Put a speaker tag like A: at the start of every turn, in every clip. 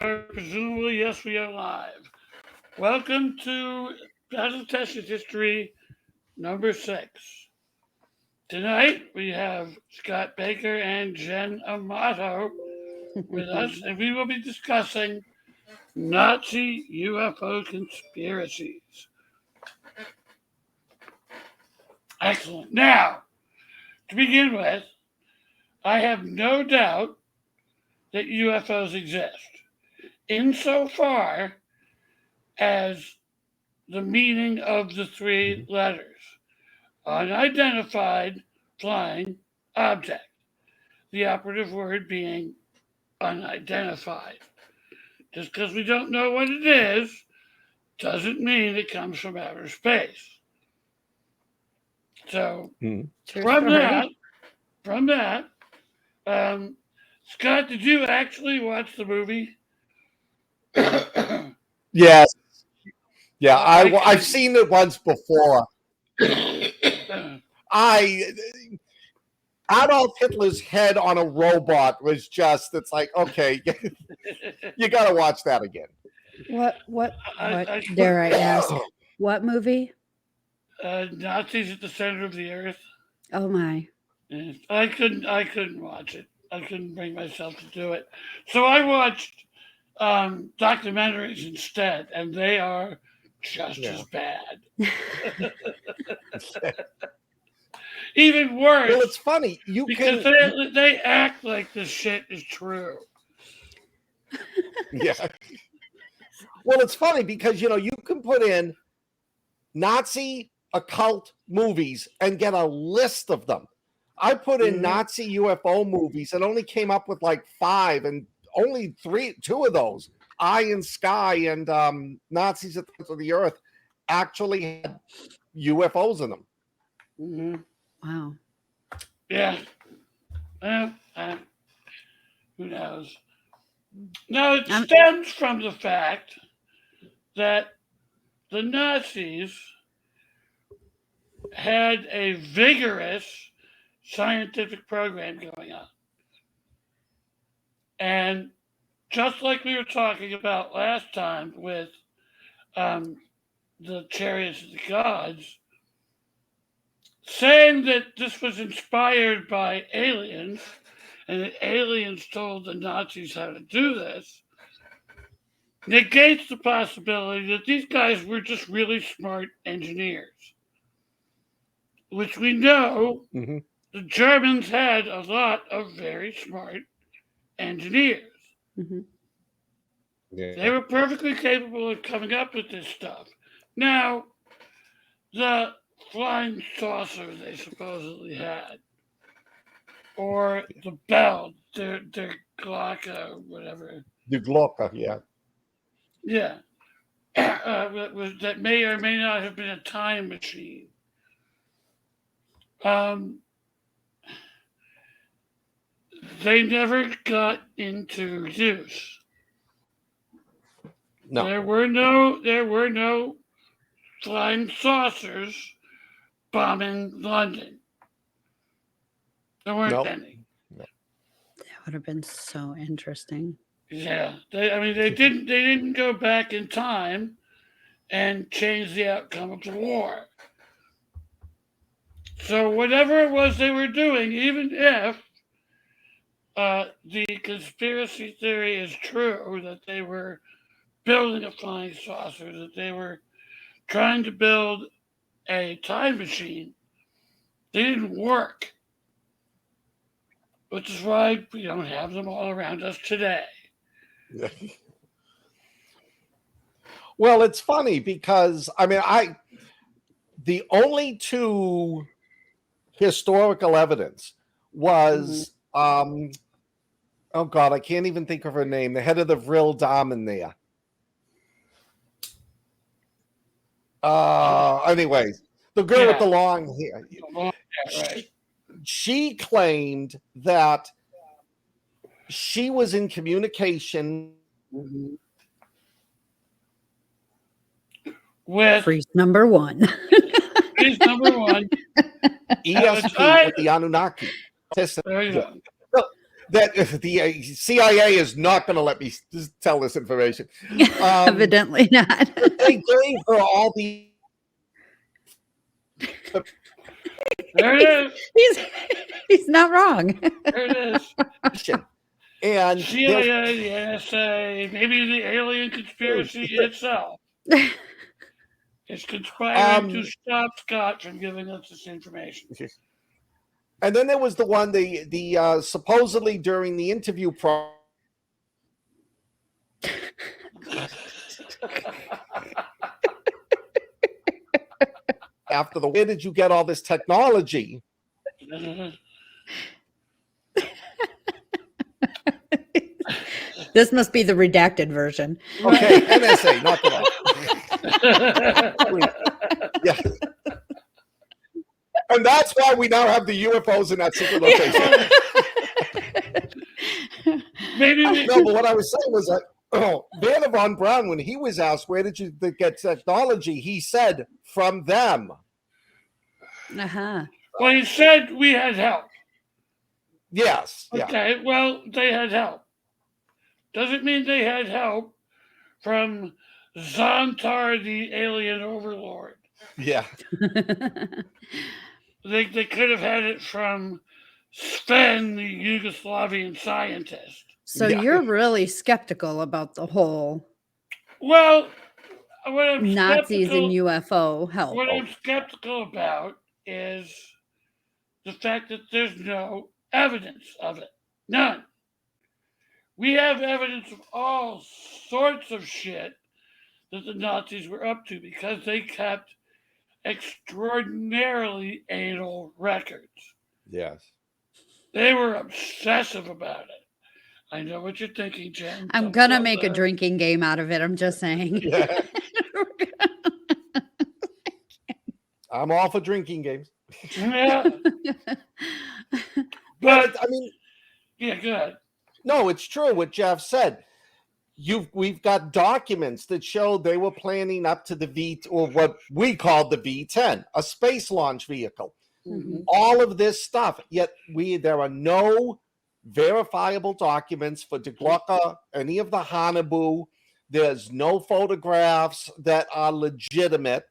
A: Presumably, yes, we are live. Welcome to Battle Tested History number 6. Tonight we have Scott Baker and Jen Amato with us, and we will be discussing Nazi UFO conspiracies. Excellent. Now, to begin with, I have no doubt that UFOs exist, insofar as the meaning of the three letters unidentified flying object, the operative word being unidentified. Just because we don't know what it is doesn't mean it comes from outer space. So, from that, from that, um, Scott, did you actually watch the movie?
B: Yes. Yeah, I've seen it once before. Adolf Hitler's head on a robot was just, it's like, okay, you got to watch that again.
C: What dare I ask? What movie?
A: Nazis at the Center of the Earth.
C: Oh my.
A: I couldn't watch it. I couldn't bring myself to do it. So I watched documentaries instead, and they are just as bad. Even worse.
B: Well, it's funny.
A: Because they act like this shit is true.
B: Yeah. Well, it's funny because, you can put in Nazi occult movies and get a list of them. I put in Nazi UFO movies and only came up with like 5, and only 2 of those, Eye in Sky and Nazis at the Center of the Earth, actually had UFOs in them.
A: Mm-hmm.
C: Wow.
A: Yeah. Who knows? No, it stems from the fact that the Nazis had a vigorous scientific program going on. And just like we were talking about last time with the Chariots of the Gods, saying that this was inspired by aliens and that aliens told the Nazis how to do this negates the possibility that these guys were just really smart engineers, which we know the Germans had a lot of very smart engineers.
C: Mm-hmm.
B: Yeah.
A: They were perfectly capable of coming up with this stuff. Now, the flying saucer they supposedly had, or the bell, their Glocka or whatever.
B: The Glocka, yeah.
A: Yeah. That may or may not have been a time machine. They never got into use.
B: No.
A: There were no flying saucers bombing London. There weren't any.
B: No.
C: That would have been so interesting.
A: Yeah, they didn't go back in time and change the outcome of the war. So whatever it was they were doing, even if the conspiracy theory is true that they were building a flying saucer, that they were trying to build a time machine, they didn't work. Which is why we don't have them all around us today.
B: Well, it's funny because, the only 2 historical evidence was, oh God, I can't even think of her name, the head of the Vril Damen there. Anyways, the girl with the long hair.
A: Right.
B: She claimed that she was in communication
A: with
C: Freeze number 1.
B: ESP with the Anunnaki.
A: There you go.
B: that the CIA is not going to let me tell this information.
C: Evidently not.
B: They gave her all the.
A: There it is.
C: He's not wrong.
A: There it is.
B: And
A: CIA, the NSA, maybe the alien conspiracy itself is conspiring to stop Scott from giving us this information.
B: And then there was the one, the supposedly during the interview after where did you get all this technology?
C: This must be the redacted version.
B: Okay, NSA, not the yeah. And that's why we now have the UFOs in that secret location.
A: Maybe we
B: No, but what I was saying was that Werner von Braun, when he was asked where did you get technology, he said from them.
C: Uh-huh.
A: Well, he said we had help.
B: Yes.
A: Okay,
B: Yeah.
A: well, they had help. Doesn't mean they had help from Zontar, the alien overlord.
B: Yeah.
A: They could have had it from Sven, the Yugoslavian scientist.
C: So
B: Yeah.
C: you're really skeptical about the whole
A: Well, what I'm
C: Nazis and
A: skeptical,
C: UFO help.
A: what I'm skeptical about is the fact that there's no evidence of it. None. We have evidence of all sorts of shit that the Nazis were up to because they kept extraordinarily anal records.
B: Yes.
A: They were obsessive about it. I know what you're thinking, Jen.
C: I'm going to make a drinking game out of it. I'm just saying.
B: Yeah. I'm all for drinking games.
A: Yeah.
B: But I mean,
A: yeah, good.
B: no, it's true what Jeff said. We've got documents that show they were planning up to the V, or what we called the V-10, a space launch vehicle.
C: Mm-hmm.
B: All of this stuff. Yet there are no verifiable documents for De Glocker, any of the Hanabu. There's no photographs that are legitimate.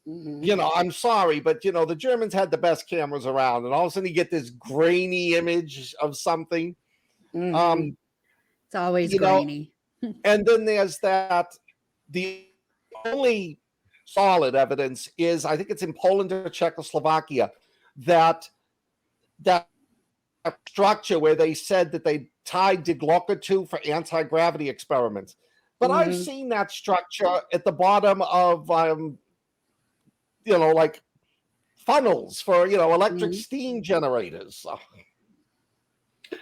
A: Mm-hmm.
B: You know, I'm sorry, but you know, the Germans had the best cameras around, and all of a sudden you get this grainy image of something.
A: Mm-hmm.
C: It's always
B: you know,
C: grainy.
B: And then there's that the only solid evidence is, I think it's in Poland or Czechoslovakia, that structure where they said that they tied De Glocker to for anti-gravity experiments. But I've seen that structure at the bottom of you know, like funnels for, you know, electric steam generators.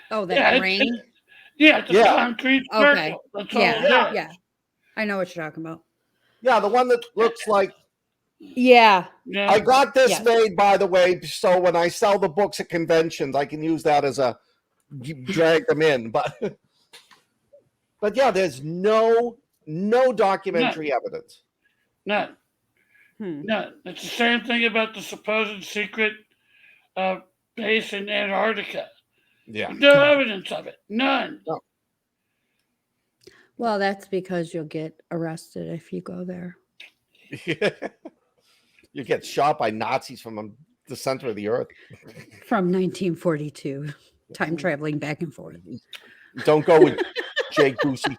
C: Oh, that ring?
A: Yeah, the concrete circle.
C: Okay.
A: That's all
C: Yeah.
A: it
C: Yeah. I know what you're talking about.
B: Yeah, the one that looks like.
C: Yeah.
A: Yeah.
B: I got this
C: Yes.
B: made, by the way, so when I sell the books at conventions, I can use that as a drag them in. But yeah, there's no documentary evidence.
A: None. None. It's the same thing about the supposed secret base in Antarctica.
B: Yeah.
A: No evidence of it. None.
B: No.
C: Well, that's because you'll get arrested if you go there.
B: You get shot by Nazis from the center of the earth.
C: From 1942, time traveling back and forth.
B: Don't go with Jake Busey.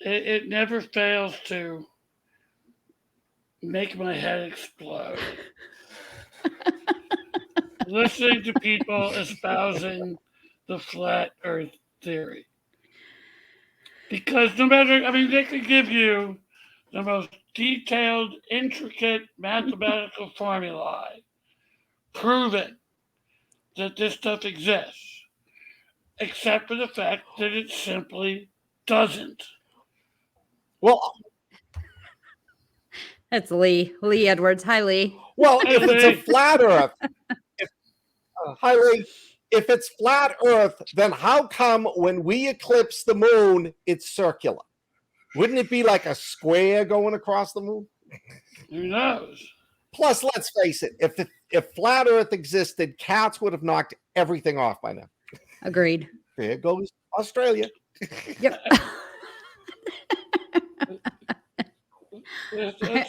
A: It never fails to make my head explode. Listening to people espousing the flat earth theory. Because no matter, I mean, they could give you the most detailed, intricate mathematical formulae proving that this stuff exists, except for the fact that it simply doesn't.
B: Well,
C: That's Lee Edwards. Hi, Lee.
B: well, if it's a flat earth, hi, Lee. If it's flat earth, then how come when we eclipse the moon, it's circular? Wouldn't it be like a square going across the moon?
A: Who knows?
B: Plus, let's face it, if flat Earth existed, cats would have knocked everything off by now.
C: Agreed.
B: There goes Australia.
C: Yep.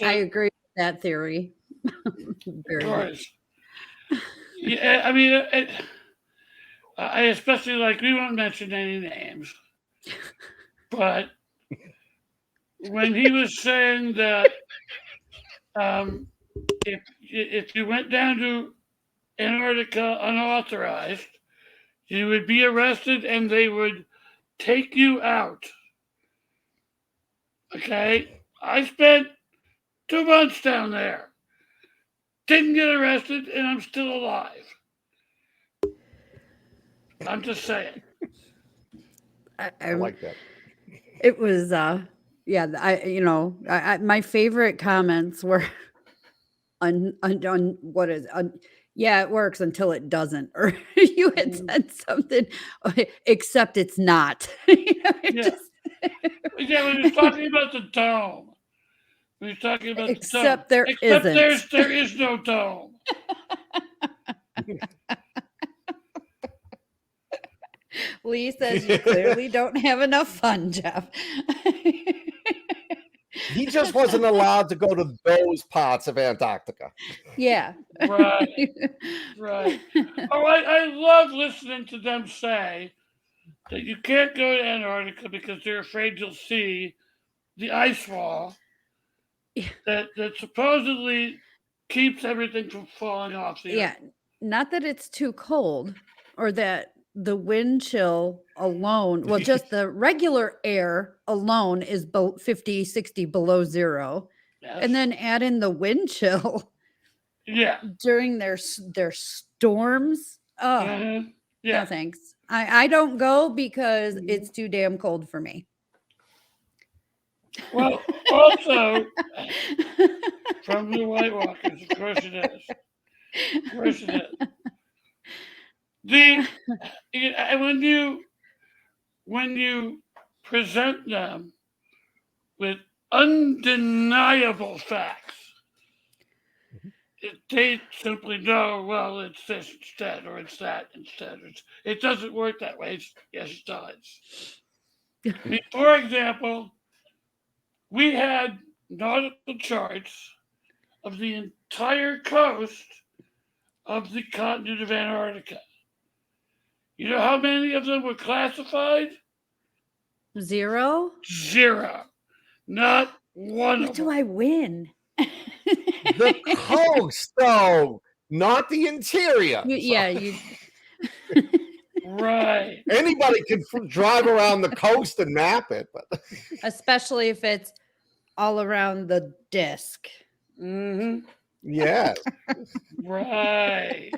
C: I agree with that theory. Very much.
A: course. Yeah, I mean, I especially like, we won't mention any names, but when he was saying that if you went down to Antarctica unauthorized, you would be arrested and they would take you out. Okay? I spent 2 months down there. Didn't get arrested and I'm still alive. I'm just saying.
B: I like that.
C: It was yeah, my favorite comments were on what is yeah, it works until it doesn't, or you had said something except it's not.
A: Yeah. Yeah, when he was talking about the dome. When he was talking about
C: Except
A: the dome.
C: there
A: Except
C: isn't.
A: there is no dome.
C: Lee says you clearly don't have enough fun, Jeff.
B: He just wasn't allowed to go to those parts of Antarctica.
C: Yeah.
A: Right. Right. Oh, I love listening to them say that you can't go to Antarctica because they're afraid you'll see the ice wall that supposedly keeps everything from falling off the
C: Yeah.
A: earth.
C: Not that it's too cold or that the wind chill alone, well, just the regular air alone is 50, 60 below zero.
A: Yes.
C: And then add in the wind chill
A: Yeah.
C: during their storms. Oh,
A: Yeah.
C: no thanks. I don't go because it's too damn cold for me.
A: Well, also, from the White Walkers, of course it is. Of course it is. When you present them with undeniable facts, they simply know, well, it's this instead, or it's that instead. It doesn't work that way. Yes, it does. I mean, for example, we had nautical charts of the entire coast of the continent of Antarctica. You know how many of them were classified?
C: Zero?
A: 0. Not one
C: What
A: of
C: do
A: them.
C: I win?
B: The coast, though, not the interior.
C: You
A: Right.
B: Anybody can drive around the coast and map it, but
C: especially if it's all around the disc.
A: Mm-hmm.
B: yes.
A: Right.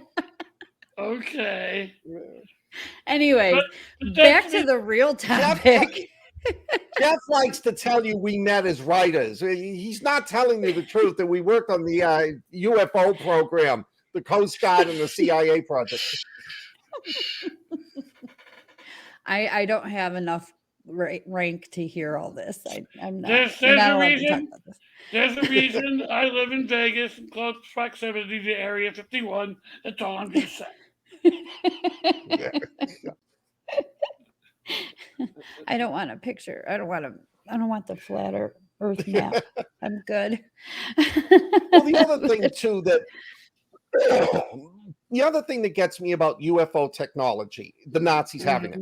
A: Okay.
C: Anyways,
A: But
C: back to the real topic.
B: Jeff likes to tell you we met as writers. He's not telling you the truth that we worked on the UFO program, the Coast Guard and the CIA project.
C: I don't have enough rank to hear all this. I'm not.
A: There's
C: we're not
A: a
C: allowed to talk
A: reason.
C: about this.
A: There's a reason I live in Vegas in close proximity to Area 51. That's all I'm going to say.
B: Yeah.
C: I don't want a picture. I don't want the flat Earth map. I'm good.
B: Well, the other thing too that gets me about UFO technology, the Nazis having it.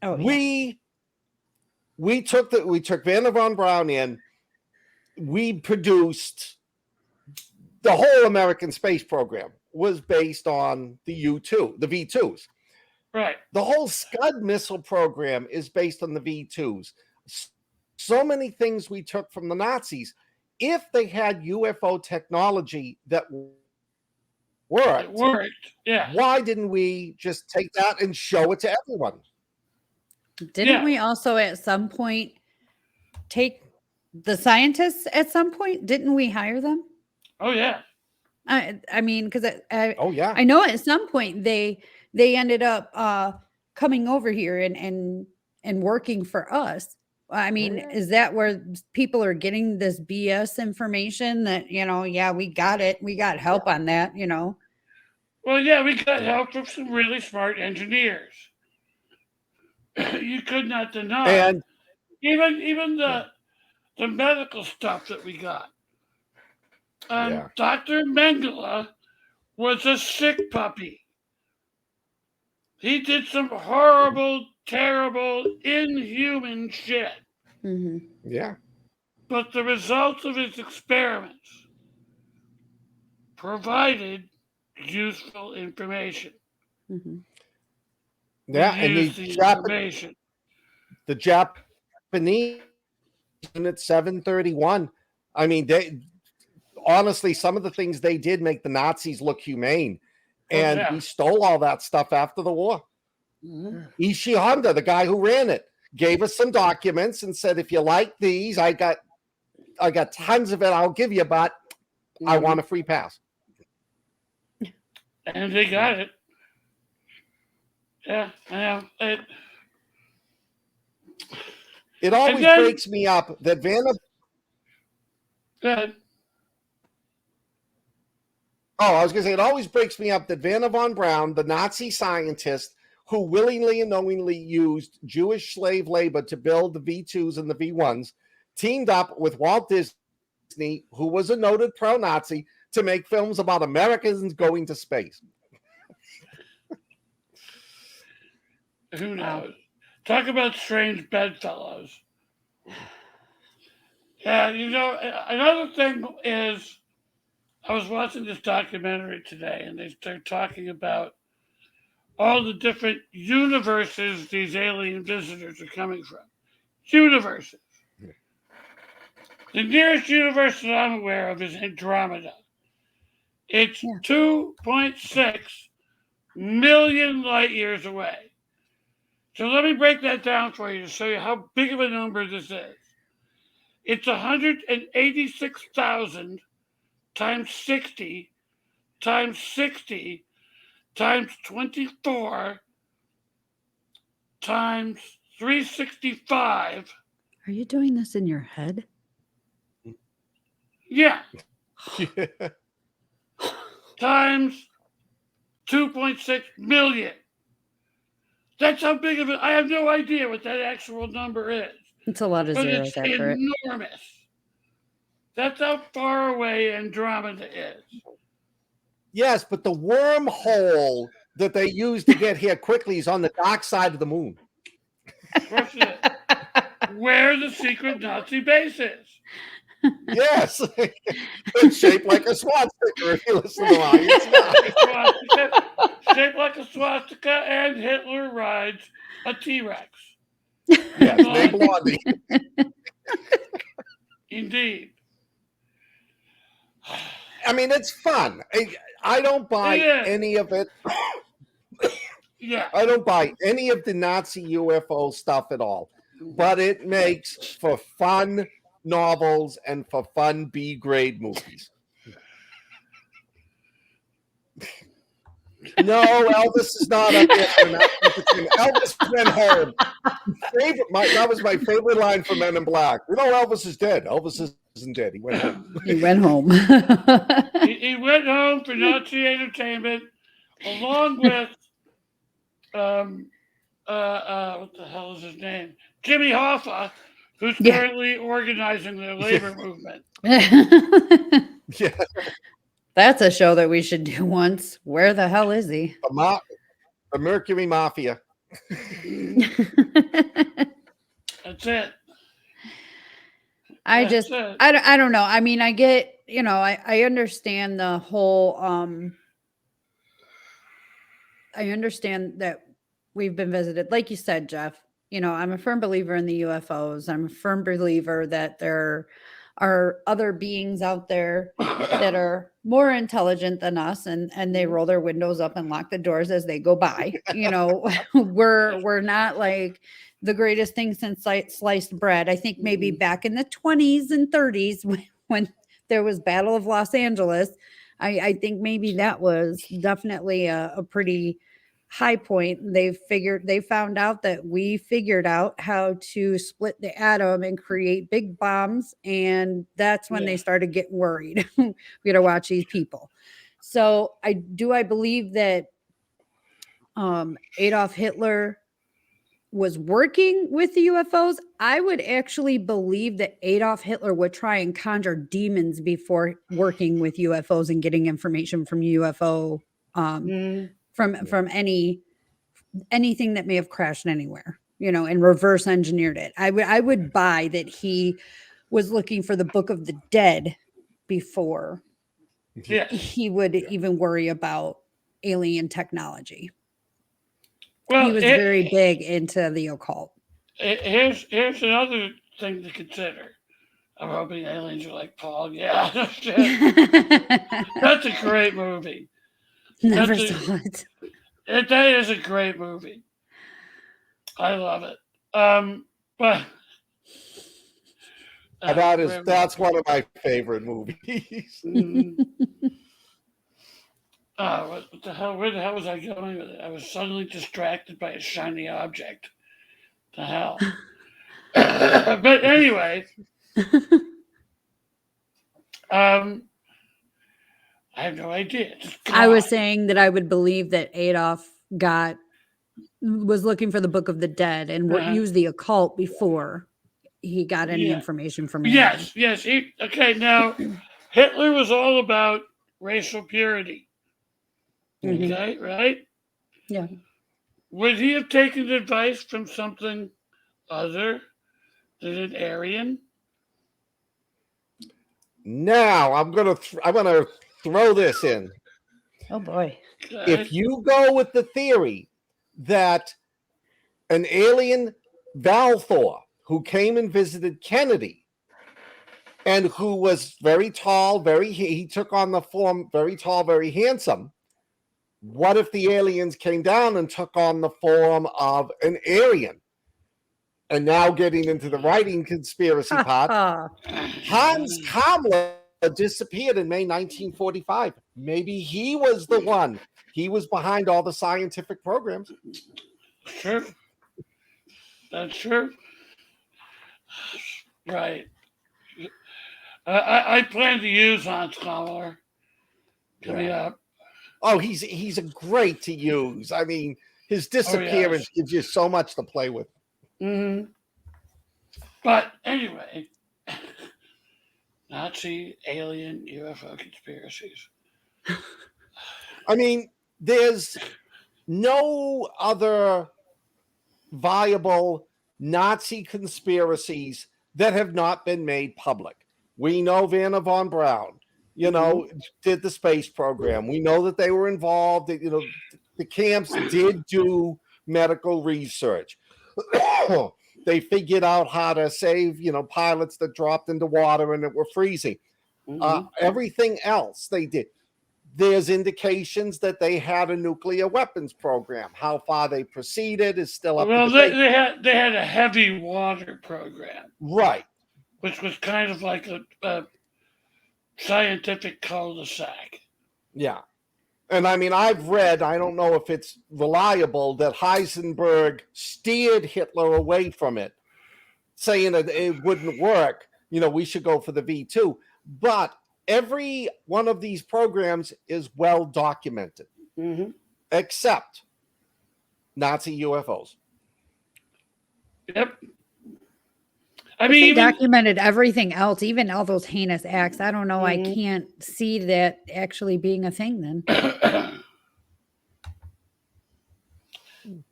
C: Oh, yeah.
B: We took Werner von Braun in. We produced the whole American space program was based on the U2, the V2s.
A: Right.
B: The whole Scud missile program is based on the V2s. So many things we took from the Nazis. If they had UFO technology that worked,
A: yeah.
B: why didn't we just take that and show it to everyone?
C: Didn't we also at some point take the scientists at some point? Didn't we hire them?
A: Oh, yeah.
C: I mean, because
B: Oh, yeah.
C: I know at some point they ended up coming over here and working for us. I mean, is that where people are getting this BS information that, yeah, we got it. We got help on that,
A: Well, yeah, we got help from some really smart engineers. You could not deny.
B: And
A: Even the medical stuff that we got.
B: yeah,
A: Dr. Mengele was a sick puppy. He did some horrible, terrible, inhuman shit.
C: hmm
B: yeah.
A: But the results of his experiments provided useful information.
C: hmm
A: We
B: Yeah, and
A: used the information.
B: the Japanese unit 731. I mean, they honestly, some of the things they did make the Nazis look humane, and
A: yeah.
B: we stole all that stuff after the war.
C: Mhm.
B: Ishii Honda, the guy who ran it, gave us some documents and said, if you like these, I got tons of it, I'll give you, but I want a free pass.
A: And they got it. Yeah, I know.
B: It always
A: then-
B: breaks me up that
A: Good.
B: Oh, I was going to say, it always breaks me up that Werner von Braun, the Nazi scientist who willingly and knowingly used Jewish slave labor to build the V2s and the V1s, teamed up with Walt Disney, who was a noted pro-Nazi, to make films about Americans going to space.
A: Who knows? Talk about strange bedfellows. Yeah, another thing is, I was watching this documentary today, and they're talking about all the different universes these alien visitors are coming from. Universes. The nearest universe that I'm aware of is Andromeda. It's 2.6 million light years away. So let me break that down for you to show you how big of a number this is. It's 186,000 times 60 times 60 times 24 times 365.
C: Are you doing this in your head?
A: Yeah. Times 2.6 million. That's how big of it. I have no idea what that actual number is.
C: It's a lot of
A: But
C: zeros
A: it's
C: after it.
A: enormous. That's how far away Andromeda is.
B: Yes, but the wormhole that they use to get here quickly is on the dark side of the moon.
A: Of course it is. Where the secret Nazi base is.
B: Yes. It's shaped like a swastika if you listen to mine.
A: Shaped like a swastika, and Hitler rides a T-Rex.
B: Yes, they Blondie.
A: Indeed.
B: I mean, it's fun. I don't buy any of it.
A: Yeah.
B: I don't buy any of the Nazi UFO stuff at all. But it makes for fun novels and for fun B-grade movies. No, Elvis is not up there. Elvis went home. That was my favorite line from Men in Black. Elvis is dead. Elvis isn't dead. He went home.
C: He went home.
A: he went home for Nazi entertainment, along with what the hell is his name? Jimmy Hoffa, who's currently organizing the labor movement.
B: Yeah.
C: That's a show that we should do once. Where the hell is he?
B: The Mercury Mafia.
A: That's it.
C: I don't know. I mean, I get, I understand the whole, I understand that we've been visited. Like you said, Jeff, I'm a firm believer in the UFOs. I'm a firm believer that there are other beings out there that are more intelligent than us, and they roll their windows up and lock the doors as they go by. We're not like the greatest thing since sliced bread. I think maybe back in the 20s and 30s when there was Battle of Los Angeles, I think maybe that was definitely a pretty high point. They found out that we figured out how to split the atom and create big bombs, and that's when they started getting worried. We got to watch these people. So I believe that Adolf Hitler was working with the UFOs. I would actually believe that Adolf Hitler would try and conjure demons before working with UFOs and getting information from UFO from anything that may have crashed anywhere, and reverse engineered it. I would buy that he was looking for the Book of the Dead before he would even worry about alien technology.
A: Well,
C: he was very big into the occult.
A: Here's another thing to consider. I'm hoping aliens are like Paul. Yeah, that's a great movie.
C: Never saw it.
A: That is a great movie. I love it. But
B: that's one of my favorite movies.
A: What the hell? Where the hell was I going with it? I was suddenly distracted by a shiny object. The hell. But anyway, I have no idea.
C: I was saying that I would believe that Adolf was looking for the Book of the Dead and used the occult before he got any information from aliens.
A: Yes. Okay, now Hitler was all about racial purity. Okay, right?
C: Yeah.
A: Would he have taken advice from something other than an Aryan?
B: Now I'm gonna throw this in.
C: Oh boy!
B: Okay. If you go with the theory that an alien Valthor who came and visited Kennedy and who was very tall, he took on the form very tall, very handsome. What if the aliens came down and took on the form of an Aryan? And now getting into the writing conspiracy part, Hans Kammler disappeared in May 1945. Maybe he was the one. He was behind all the scientific programs.
A: Sure. That's true. Right. I plan to use Hans Kammler coming up.
B: Oh, he's a great to use. I mean, his disappearance gives you so much to play with.
A: Mm-hmm. But anyway, Nazi, alien, UFO conspiracies.
B: I mean, there's no other viable Nazi conspiracies that have not been made public. We know Werner von Braun, did the space program. We know that they were involved. The camps did do medical research. They figured out how to save, pilots that dropped into water and that were freezing. Everything else they did. There's indications that they had a nuclear weapons program. How far they proceeded is still up to debate.
A: They had a heavy water program,
B: right?
A: Which was kind of like a scientific cul-de-sac.
B: Yeah, and I mean, I've read. I don't know if it's reliable that Heisenberg steered Hitler away from it, saying that it wouldn't work. We should go for the V2, but every one of these programs is well documented, except Nazi UFOs.
A: Yep.
C: I mean, they documented everything else, even all those heinous acts. I don't know. I can't see that actually being a thing then.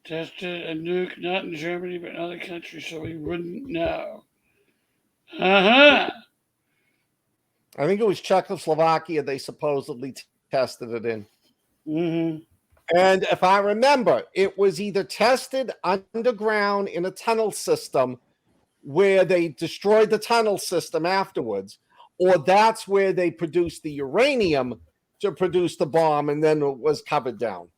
A: Tested a nuke, not in Germany, but in other countries, so we wouldn't know.
B: I think it was Czechoslovakia they supposedly tested it in. And if I remember, it was either tested underground in a tunnel system where they destroyed the tunnel system afterwards, or that's where they produced the uranium to produce the bomb and then it was covered down.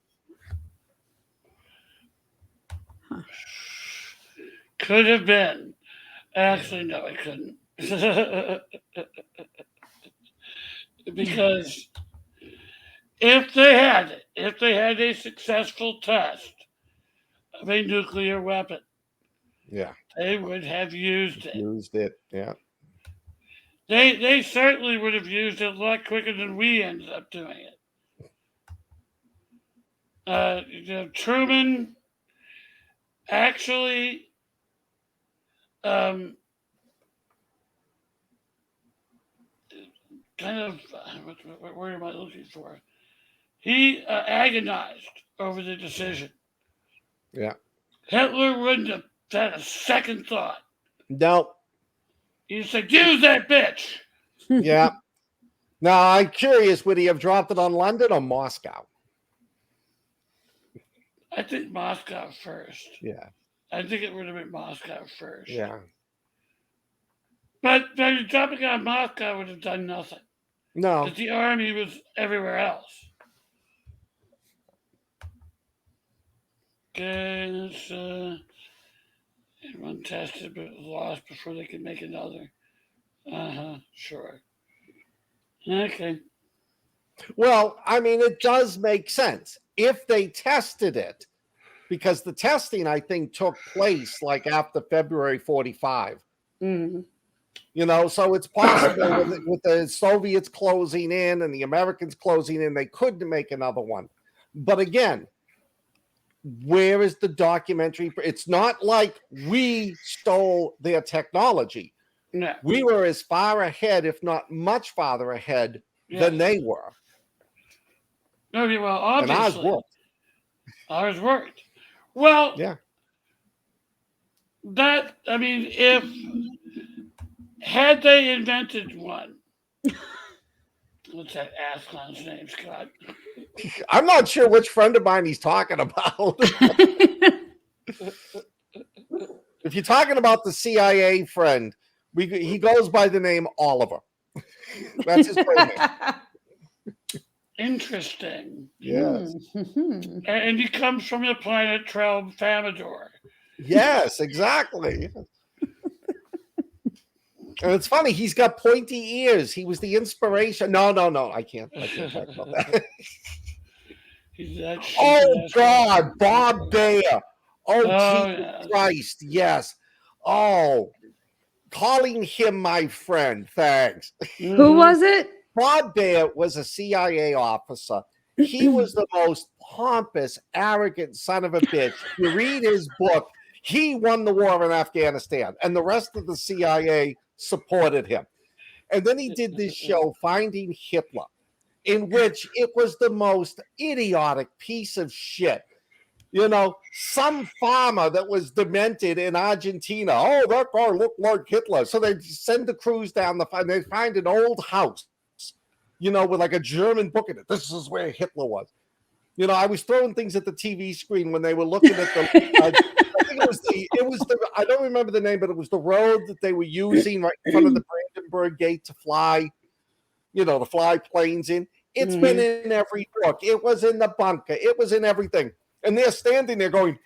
A: Could have been. Actually, no, it couldn't. Because if they had it, if they had a successful test of a nuclear weapon,
B: Yeah.
A: they would have used it.
B: Used it. Yeah.
A: They certainly would have used it a lot quicker than we ended up doing it. Truman actually kind of what word am I looking for? He agonized over the decision.
B: Yeah.
A: Hitler wouldn't have had a second thought.
B: No.
A: He said, "Use that bitch."
B: Yeah. Now I'm curious, would he have dropped it on London or Moscow?
A: I think Moscow first.
B: Yeah.
A: I think it would have been Moscow first.
B: Yeah.
A: But dropping on Moscow would have done nothing.
B: No.
A: Because the army was everywhere else. Okay, let's one tested but lost before they could make another. Sure. Okay.
B: Well, I mean, it does make sense if they tested it, because the testing, I think, took place like after February 45.
C: Mm.
B: You know, so it's possible with the Soviets closing in and the Americans closing in, they could make another one. But again, where is the documentary? It's not like we stole their technology.
A: No.
B: We were as far ahead, if not much farther ahead, than they were.
A: Okay, well, obviously.
B: And ours worked.
A: Ours worked. Well,
B: yeah.
A: If had they invented one, what's that Aslan's name, Scott?
B: I'm not sure which friend of mine he's talking about. If you're talking about the CIA friend, he goes by the name Oliver. That's his friend name.
A: Interesting.
B: Yes.
A: And he comes from the planet Famador.
B: Yes, exactly. And it's funny, he's got pointy ears. He was the inspiration. No, I can't talk about that. Oh God, Bob Bayer. Jesus Christ, yes. Oh, calling him my friend. Thanks.
C: Who was it?
B: Bob Bayer was a CIA officer. He was the most pompous, arrogant son of a bitch. You read his book, he won the war in Afghanistan, and the rest of the CIA supported him. And then he did this show, Finding Hitler, in which it was the most idiotic piece of shit. You know, some farmer that was demented in Argentina. Oh, that guy looked like Hitler. So they send the crews down and they find an old house, you know, with like a German book in it. This is where Hitler was. You know, I was throwing things at the TV screen when they were looking at the. I think it was the. I don't remember the name, but it was the road that they were using right in front of the Brandenburg Gate to fly. You know, to fly planes in. It's been in every book. It was in the bunker. It was in everything. And they're standing there going,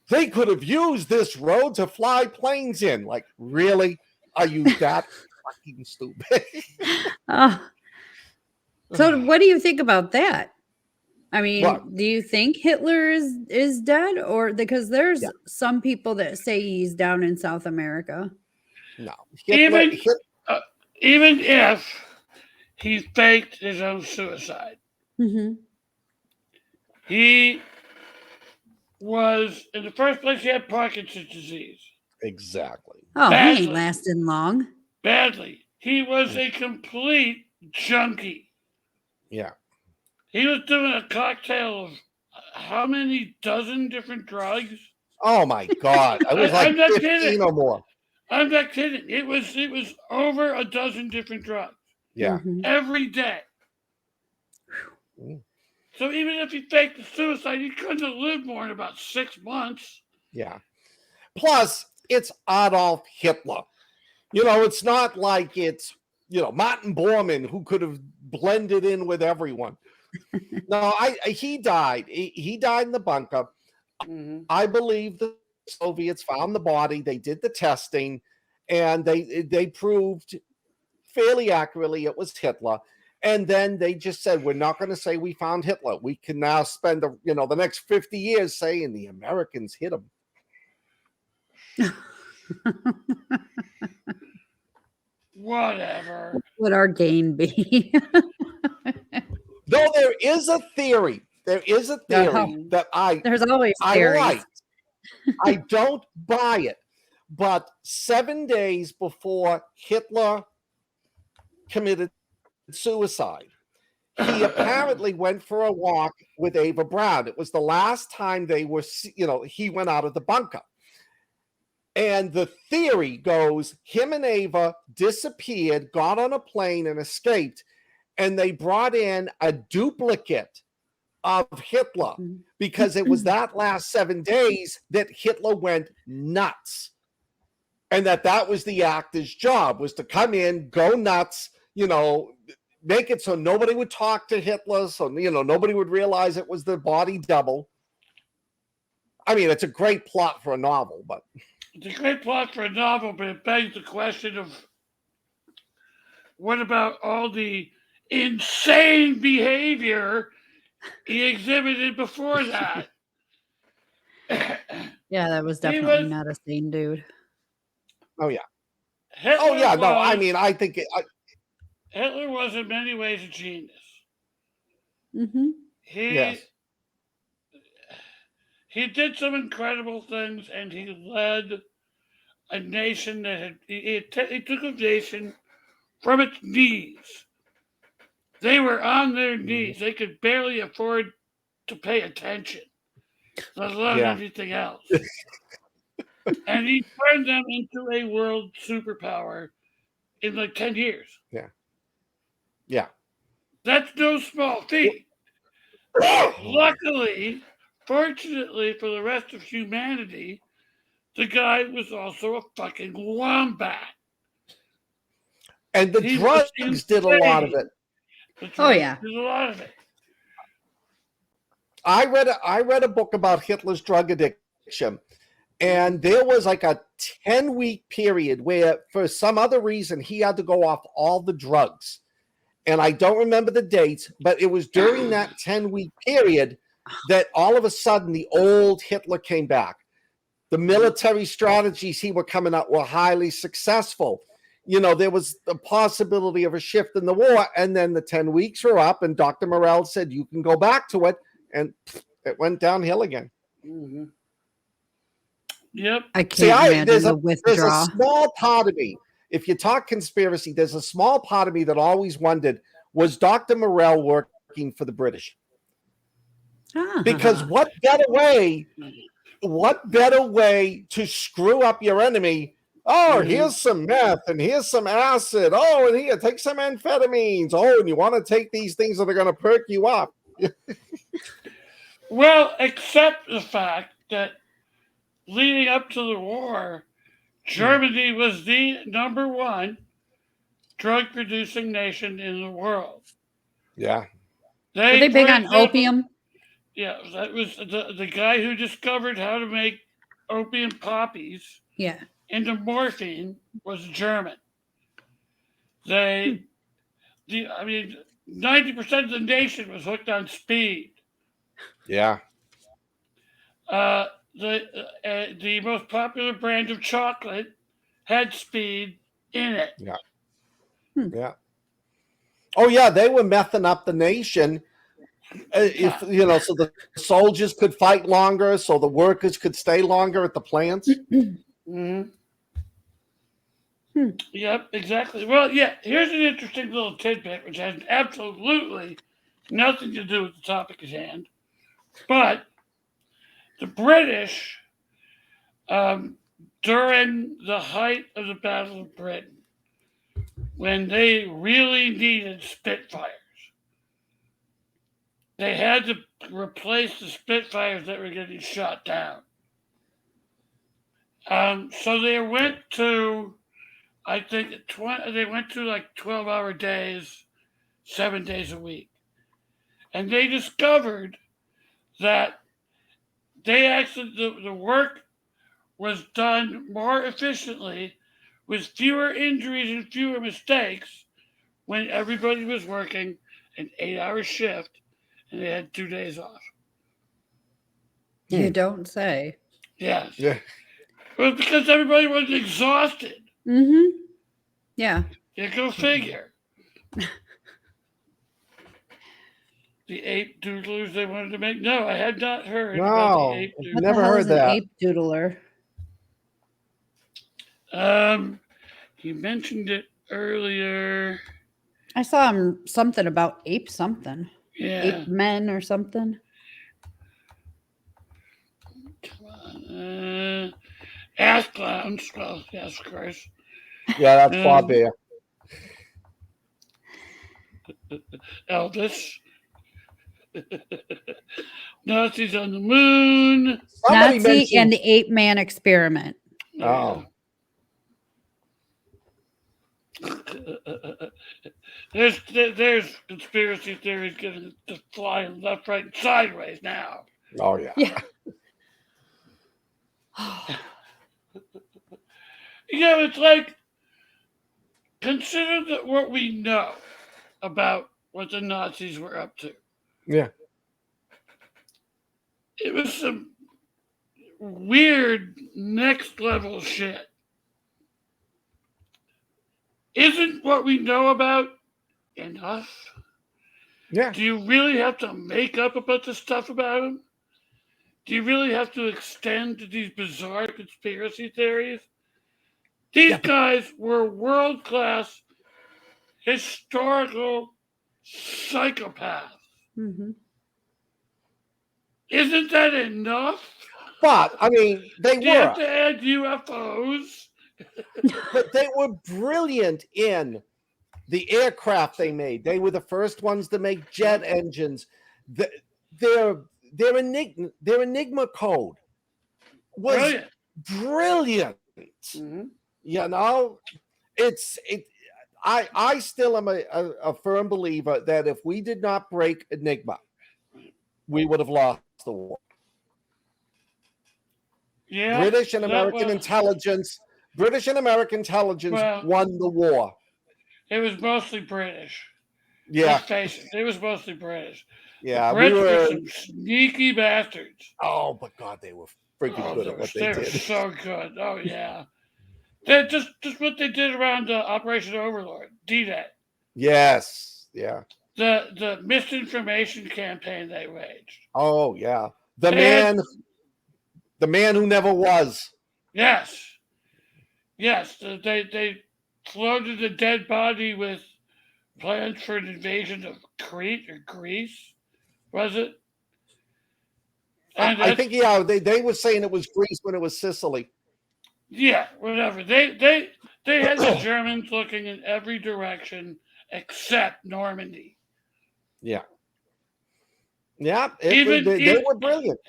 B: they could have used this road to fly planes in. Like, really? Are you that fucking stupid?
C: So what do you think about that? I mean,
B: What?
C: do you think Hitler is dead? Or because there's some people that say he's down in South America.
B: No.
A: Even if he faked his own suicide, he was, in the first place, he had Parkinson's disease.
B: Exactly.
C: Oh, badly. He ain't lasting long.
A: Badly. He was a complete junkie.
B: Yeah.
A: He was doing a cocktail of how many dozen different drugs?
B: Oh my God. I was like 15 or more.
A: I'm not kidding. It was over a dozen different drugs.
B: Yeah.
A: Every day. So even if he faked the suicide, he couldn't have lived more than about 6 months.
B: Yeah. Plus, it's Adolf Hitler. You know, it's not like it's, you know, Martin Bormann who could have blended in with everyone. No, he died. He died in the bunker. I believe the Soviets found the body. They did the testing, and they proved fairly accurately it was Hitler. And then they just said, we're not going to say we found Hitler. We can now spend the next 50 years saying the Americans hit him.
A: Whatever.
C: What would our gain be?
B: Though there is a theory. There is a theory that
C: There's always
B: I
C: theories.
B: like. I don't buy it. But 7 days before Hitler committed suicide, he apparently went for a walk with Ava Braun. It was the last time they were, he went out of the bunker. And the theory goes, him and Ava disappeared, got on a plane and escaped. And they brought in a duplicate of Hitler because it was that last 7 days that Hitler went nuts. And that was the actor's job, was to come in, go nuts, make it so nobody would talk to Hitler, so, nobody would realize it was the body double. I mean, it's a great plot for a novel, but...
A: It's a great plot for a novel, but it begs the question of what about all the insane behavior he exhibited before that?
C: Yeah, that was definitely not a sane dude.
B: Oh, yeah.
A: Hitler
B: I mean, I think...
A: Hitler was in many ways a genius.
C: Mm-hmm.
A: He did some incredible things, and he led a nation that he took a nation from its knees. They were on their knees. They could barely afford to pay attention, let alone anything else. And he turned them into a world superpower in like 10 years.
B: Yeah. Yeah.
A: That's no small feat. Luckily, fortunately for the rest of humanity, the guy was also a fucking wombat.
B: And the drugs did a lot of it.
A: Did a lot of it.
B: I read a book about Hitler's drug addiction, and there was like a 10-week period where, for some other reason, he had to go off all the drugs. And I don't remember the dates, but it was during that 10-week period that all of a sudden the old Hitler came back. The military strategies he were coming up were highly successful. There was the possibility of a shift in the war, and then the 10 weeks were up, and Dr. Morell said, you can go back to it, and it went downhill again.
A: Mm-hmm. Yep.
C: I can't imagine the withdrawal.
B: There's a small part of me, if you talk conspiracy, there's a small part of me that always wondered, was Dr. Morell working for the British? Because what better way to screw up your enemy? Oh, here's some meth and here's some acid. Oh, and here, take some amphetamines. Oh, and you want to take these things that are going to perk you up.
A: Well, except the fact that leading up to the war, Germany was the number one drug-producing nation in the world.
B: Yeah.
C: Were they big on opium?
A: Yeah, that was the guy who discovered how to make opium poppies into morphine was German. 90% of the nation was hooked on speed.
B: Yeah.
A: The most popular brand of chocolate had speed in it.
B: Yeah. Yeah. Oh yeah, they were messing up the nation. So the soldiers could fight longer, so the workers could stay longer at the plants.
A: Mm-hmm. Yep, exactly. Well, yeah, here's an interesting little tidbit, which has absolutely nothing to do with the topic at hand. But the British, during the height of the Battle of Britain, when they really needed Spitfires, they had to replace the Spitfires that were getting shot down. So they went to, I think, they went to like 12-hour days, 7 days a week. And they discovered that the work was done more efficiently with fewer injuries and fewer mistakes when everybody was working an 8-hour shift and they had 2 days off.
C: You don't say.
A: Yes.
B: Yeah.
A: Well, because everybody was exhausted.
C: Mm-hmm. Yeah.
A: You go figure. The ape doodlers they wanted to make. No, I had not heard about the
B: No,
A: ape
C: What
A: doodlers.
C: the
B: never
C: hell
B: heard
C: is an
B: that.
C: ape doodler?
A: He mentioned it earlier.
C: I saw something about ape something.
A: Yeah.
C: Ape men or something.
A: Come on. Ass clowns. Well, yes, of course.
B: Yeah, that's Bob
A: Um,
B: Bear.
A: Elvis. Nazis on the moon.
B: Somebody
C: Nazi
B: mentioned.
C: and the ape man experiment.
A: There you
B: Oh,
A: go. There's conspiracy theories getting just flying left, right, and sideways now.
B: oh yeah.
C: Yeah.
A: It's like consider that what we know about what the Nazis were up to.
B: Yeah.
A: It was some weird next level shit. Isn't what we know about enough?
B: Yeah.
A: Do you really have to make up a bunch of stuff about them? Do you really have to extend to these bizarre conspiracy theories? These
B: Yeah.
A: guys were world class historical psychopaths.
C: Mm-hmm.
A: Isn't that enough?
B: But I mean, they
A: Do you have
B: were,
A: to add UFOs?
B: but they were brilliant in the aircraft they made. They were the first ones to make jet engines. The, their enigma code was
A: Brilliant.
B: brilliant.
A: Mm-hmm.
B: You know, I still am a firm believer that if we did not break Enigma, we would have lost the war.
A: Yeah.
B: British and American
A: was,
B: intelligence
A: Well-
B: won the war.
A: it was mostly British.
B: Yeah,
A: Let's face it, it was mostly British.
B: yeah.
A: The
B: We
A: Brits were
B: were.
A: some sneaky bastards.
B: Oh, but God, they were freaking good at what they
A: were
B: did.
A: so good. Oh yeah. They just what they did around Operation Overlord, D-Day.
B: Yes, yeah.
A: The misinformation campaign they waged.
B: Oh, yeah. The
A: And-
B: man who never was.
A: Yes. Yes. They floated a dead body with plans for an invasion of Crete or Greece. Was it? And
B: I think they were saying it was Greece when it was Sicily.
A: yeah, whatever. They had the Germans looking in every direction except Normandy.
B: Yeah. Yeah,
A: They
B: were brilliant.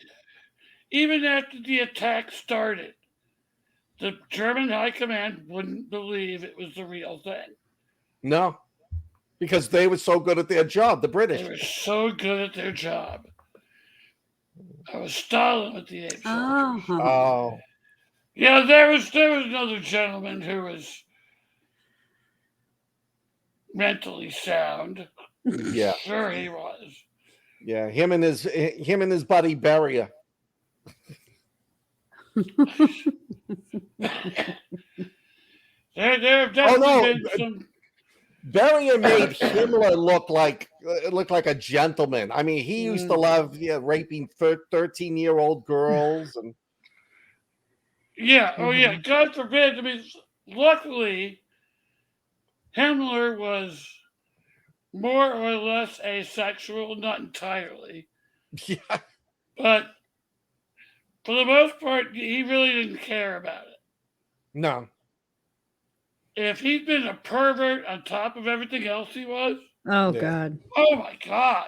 A: Even after the attack started, the German high command wouldn't believe it was the real thing.
B: No, because they were so good at their job, the
A: They
B: British.
A: were so good at their job. I was Stalin with the ape soldiers.
C: Uh-huh.
B: Oh,
A: Yeah, there was another gentleman who was mentally sound.
B: yeah,
A: Sure he was.
B: yeah. Him and his buddy Beria.
A: There have definitely
B: no,
A: been some.
B: Beria made Himmler look like a gentleman. I mean, he used to love raping 13-year-old girls and.
A: Yeah, oh yeah, God forbid. I mean, luckily, Himmler was more or less asexual, not entirely,
B: Yeah.
A: but for the most part, he really didn't care about it.
B: No.
A: If he'd been a pervert on top of everything else he was,
C: Oh
B: Yeah.
C: God.
A: oh my God.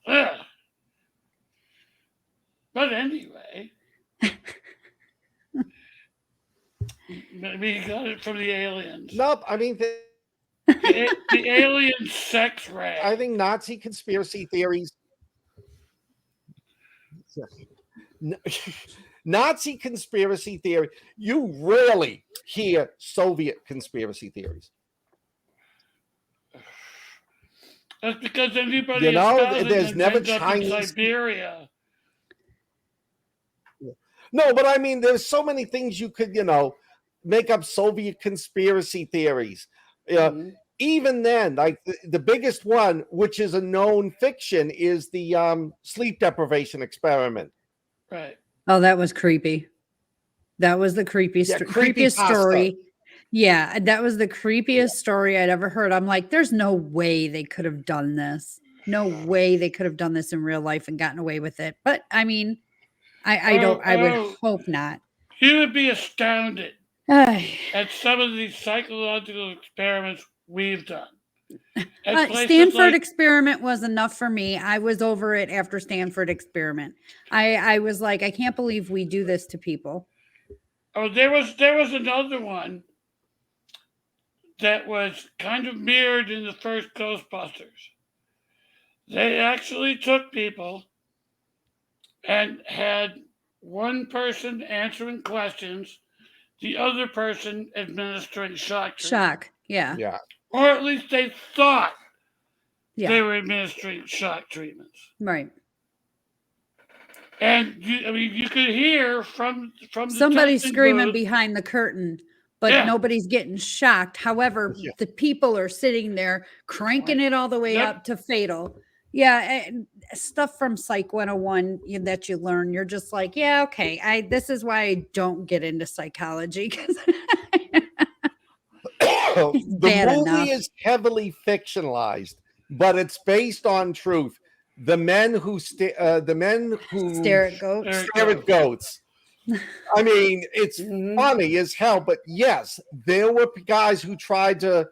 A: Ugh. But anyway, maybe he got it from the aliens.
B: Nope. I mean,
A: The alien sex ray.
B: I think Nazi conspiracy theories. Nazi conspiracy theory. You rarely hear Soviet conspiracy theories.
A: That's because anybody
B: You know,
A: espousing
B: there's
A: them
B: never
A: ends up in
B: Chinese.
A: Siberia.
B: No, but I mean, there's so many things you could, make up Soviet conspiracy theories. Even then, like the biggest one, which is a known fiction, is the sleep deprivation experiment.
A: Right.
C: Oh, that was creepy. That was the creepiest story. Yeah, that was the creepiest story I'd ever heard. I'm like, there's no way they could have done this. No way they could have done this in real life and gotten away with it. But I mean, I would hope not.
A: You would be astounded at some of these psychological experiments we've done.
C: Stanford experiment was enough for me. I was over it after Stanford experiment. I was like, I can't believe we do this to people.
A: Oh, there was another one that was kind of mirrored in the first Ghostbusters. They actually took people and had one person answering questions, the other person administering shock treatment.
C: Shock, yeah.
B: Yeah.
A: Or at least they thought they were administering shock treatments.
C: Right.
A: And you could hear from
C: somebody screaming
A: booth,
C: behind the curtain, but nobody's getting shocked. However, the people are sitting there cranking it all the way up to fatal. Yeah, and stuff from Psych 101 that you learn. You're just like, yeah, okay. This is why I don't get into psychology, because
B: the movie is heavily fictionalized, but it's based on truth. The men who stare at goats. I mean, it's funny as hell, but yes, there were guys who tried to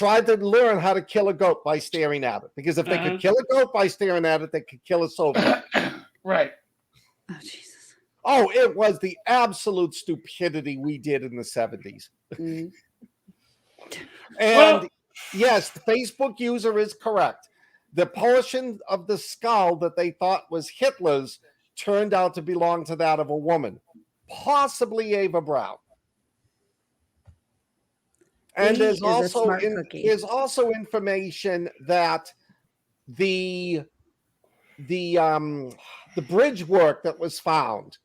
B: learn how to kill a goat by staring at it, because if they could kill a goat by staring at it, they could kill a Soviet.
A: Right.
C: Oh, Jesus.
B: Oh, it was the absolute stupidity we did in the 70s. And yes, the Facebook user is correct. The portion of the skull that they thought was Hitler's turned out to belong to that of a woman, possibly Ava Braun. And there's also information that the bridge work that was found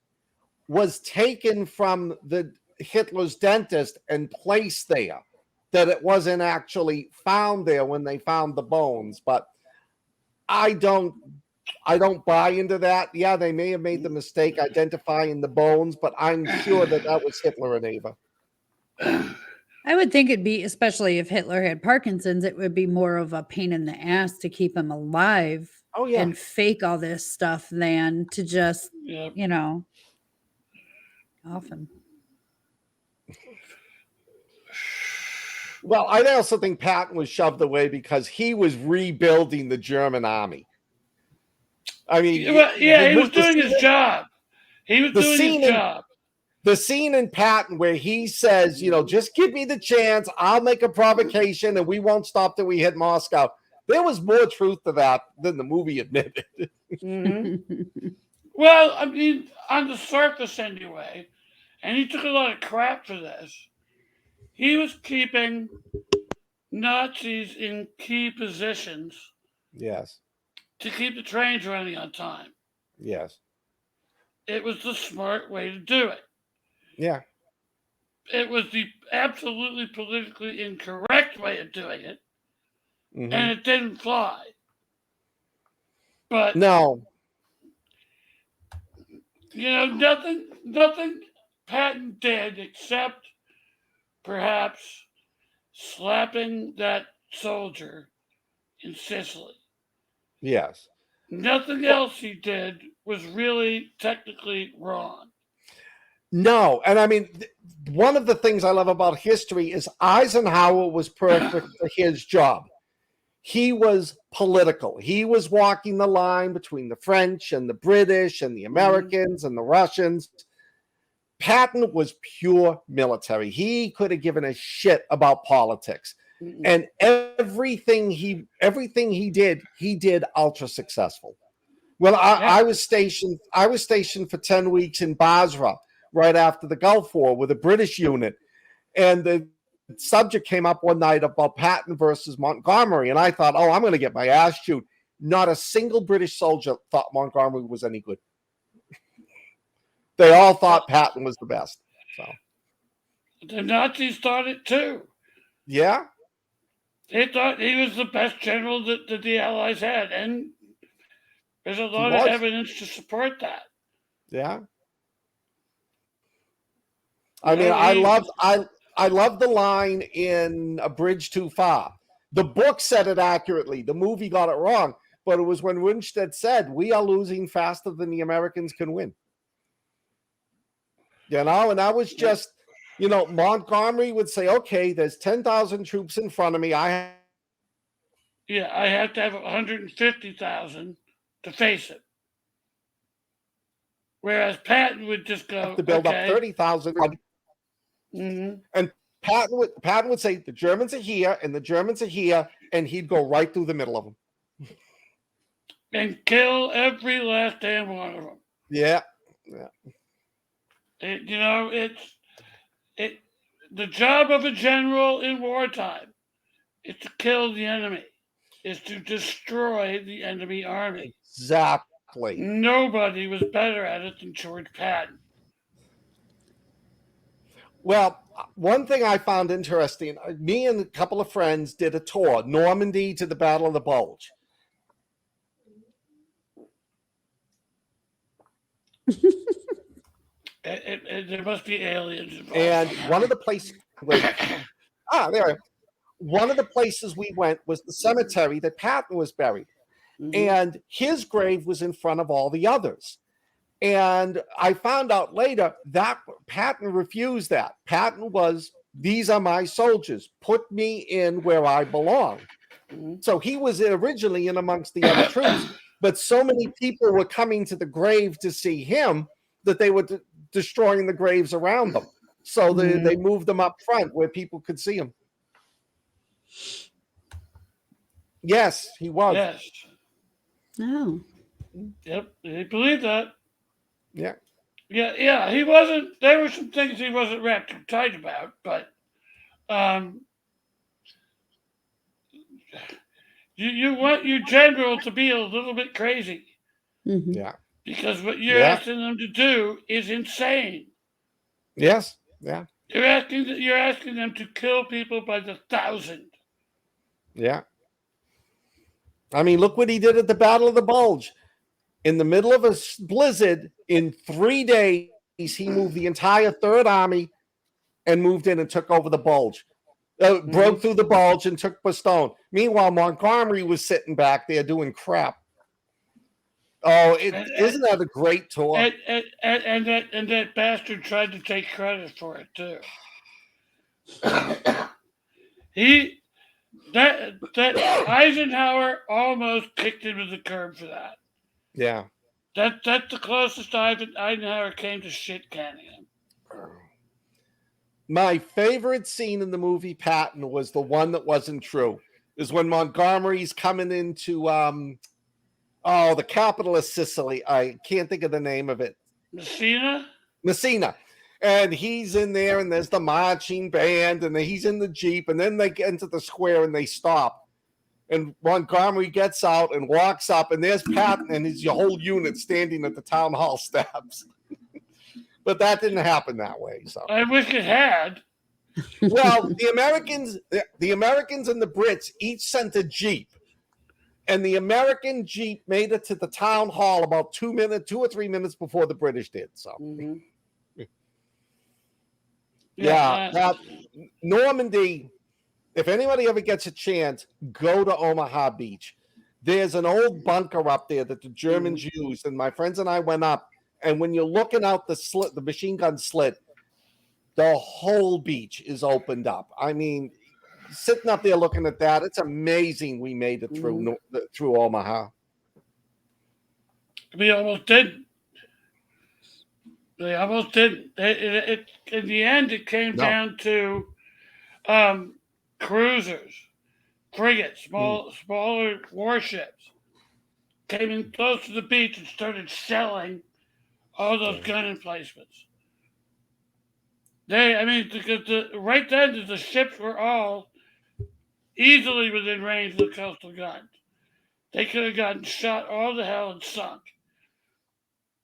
B: was taken from the Hitler's dentist and placed there, that it wasn't actually found there when they found the bones. But I don't buy into that. Yeah, they may have made the mistake identifying the bones, but I'm sure that was Hitler and Ava.
C: I would think it'd be, especially if Hitler had Parkinson's, it would be more of a pain in the ass to keep him alive and fake all this stuff than to just, off him.
B: Well, I also think Patton was shoved away because he was rebuilding the German army. I mean,
A: he was doing his job. He was doing his job.
B: The scene in Patton where he says, just give me the chance, I'll make a provocation, and we won't stop till we hit Moscow. There was more truth to that than the movie admitted.
A: Well, I mean, on the surface anyway, and he took a lot of crap for this, he was keeping Nazis in key positions.
B: Yes.
A: To keep the trains running on time.
B: Yes.
A: It was the smart way to do it.
B: Yeah.
A: It was the absolutely politically incorrect way of doing it. And it didn't fly. But
B: no.
A: Nothing Patton did except perhaps slapping that soldier in Sicily.
B: Yes.
A: Nothing else he did was really technically wrong.
B: No. And I mean, one of the things I love about history is Eisenhower was perfect for his job. He was political. He was walking the line between the French and the British and the Americans and the Russians. Patton was pure military. He could have given a shit about politics. And everything he did ultra successful. Well,
A: Yeah.
B: I was stationed. I was stationed for 10 weeks in Basra right after the Gulf War with a British unit, and the subject came up one night about Patton versus Montgomery, and I thought, oh, I'm going to get my ass chewed. Not a single British soldier thought Montgomery was any good. They all thought Patton was the best. So
A: The Nazis thought it too.
B: yeah,
A: They thought he was the best general that the Allies had, and there's a
B: he
A: lot of
B: was.
A: evidence to support that.
B: Yeah.
A: You
B: I mean,
A: know,
B: I love the line in A Bridge Too Far. The book said it accurately. The movie got it wrong, but it was when Winstead said, "We are losing faster than the Americans can win." You know, and that was just, Montgomery would say, "Okay, there's 10,000 troops in front of me. I have
A: I have to have 150,000 to face it. Whereas Patton would just go,
B: to build up
A: okay,
B: 30,000."
A: mhm,
B: And Patton would say, "The Germans are here, and the Germans are here," and he'd go right through the middle of them.
A: and kill every last damn one of them.
B: Yeah.
A: It's the job of a general in wartime is to kill the enemy, is to destroy the enemy army.
B: Exactly.
A: Nobody was better at it than George Patton.
B: Well, one thing I found interesting, me and a couple of friends did a tour, Normandy to the Battle of the Bulge.
A: There must be aliens involved.
B: And
A: somehow.
B: one of the places one of the places we went was the cemetery that Patton was buried.
A: Mhm.
B: And his grave was in front of all the others. And I found out later that Patton refused that. Patton was, "These are my soldiers. Put me in where I belong."
A: Mhm.
B: So he was originally in amongst the other troops, but so many people were coming to the grave to see him that they were destroying the graves around them. So they moved them up front where people could see him. Yes, he was.
A: Yes.
C: Oh.
A: Yep. They believe that.
B: Yeah.
A: Yeah. He wasn't. There were some things he wasn't wrapped too tight about, but um, you want your general to be a little bit crazy
C: Mhm.
B: Yeah.
A: because what you're
B: Yeah.
A: asking them to do is insane.
B: Yes. Yeah.
A: You're asking them to kill people by the thousand.
B: Yeah. I mean, look what he did at the Battle of the Bulge. In the middle of a blizzard, in 3 days, he moved the entire Third Army and moved in and took over the Bulge. Broke through the Bulge and took Bastogne. Meanwhile, Montgomery was sitting back there doing crap. Oh, isn't that a great tour?
A: And that bastard tried to take credit for it too. That Eisenhower almost kicked him to the curb for that.
B: Yeah.
A: That's the closest Eisenhower came to shit canning him.
B: My favorite scene in the movie Patton was the one that wasn't true. Is when Montgomery's coming into the capital of Sicily. I can't think of the name of it. Messina. And he's in there, and there's the marching band, and he's in the Jeep, and then they get into the square and they stop. And Montgomery gets out and walks up, and there's Patton and his whole unit standing at the town hall steps. But that didn't happen that way. So
A: I wish it had.
B: Well, the Americans and the Brits each sent a Jeep. And the American Jeep made it to the town hall about 2 or 3 minutes before the British did. So now Normandy, if anybody ever gets a chance, go to Omaha Beach. There's an old bunker up there that the Germans used, and my friends and I went up. And when you're looking out the machine gun slit, the whole beach is opened up. I mean, sitting up there looking at that, it's amazing we made it through Omaha.
A: We almost didn't. They almost didn't. In the end, it came down to cruisers, frigates, smaller warships. came in close to the beach and started shelling all those gun emplacements. Right then the ships were all easily within range of the coastal guns. They could have gotten shot all to hell and sunk.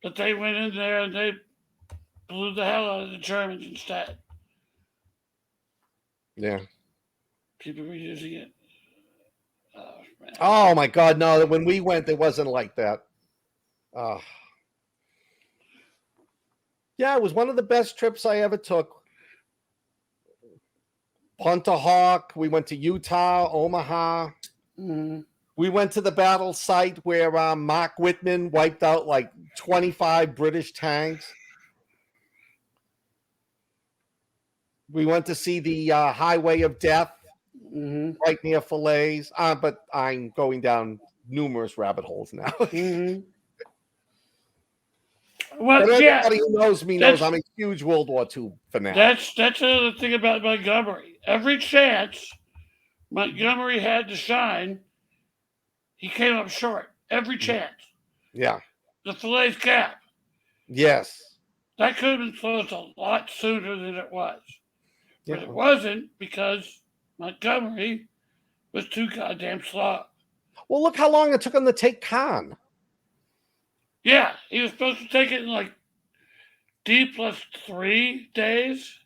A: But they went in there and they blew the hell out of the Germans instead.
B: Yeah.
A: People were using it. Oh, man.
B: Oh my God, no! When we went, it wasn't like that. Yeah, it was one of the best trips I ever took. Punta Hawk. We went to Utah, Omaha.
A: Mm-hmm.
B: We went to the battle site where Mark Whitman wiped out like 25 British tanks. We went to see the Highway of Death, right near Fillets. But I'm going down numerous rabbit holes now.
A: Well,
B: but
A: yeah,
B: everybody who knows me knows I'm a huge World War II fanatic.
A: That's another thing about Montgomery. Every chance Montgomery had to shine, he came up short. Every chance.
B: Yeah.
A: The Fillets Gap.
B: Yes.
A: That could have been closed a lot sooner than it was. But
B: Yeah.
A: it wasn't because Montgomery was too goddamn slow.
B: Well, look how long it took him to take Cannes.
A: Yeah, he was supposed to take it in like D+3 days.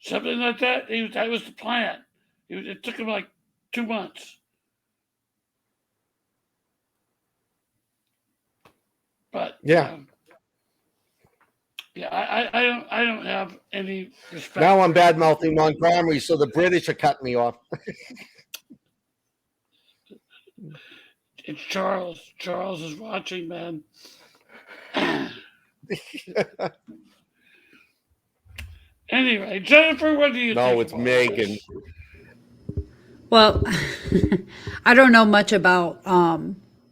A: Something like that. That was the plan. It took him like 2 months. But
B: yeah,
A: I don't have any respect.
B: Now I'm bad mouthing Montgomery, so the British are cutting me off.
A: It's Charles. Charles is watching, man. Anyway, Jennifer, what do you think?
B: No, it's Megan.
C: Well, I don't know much about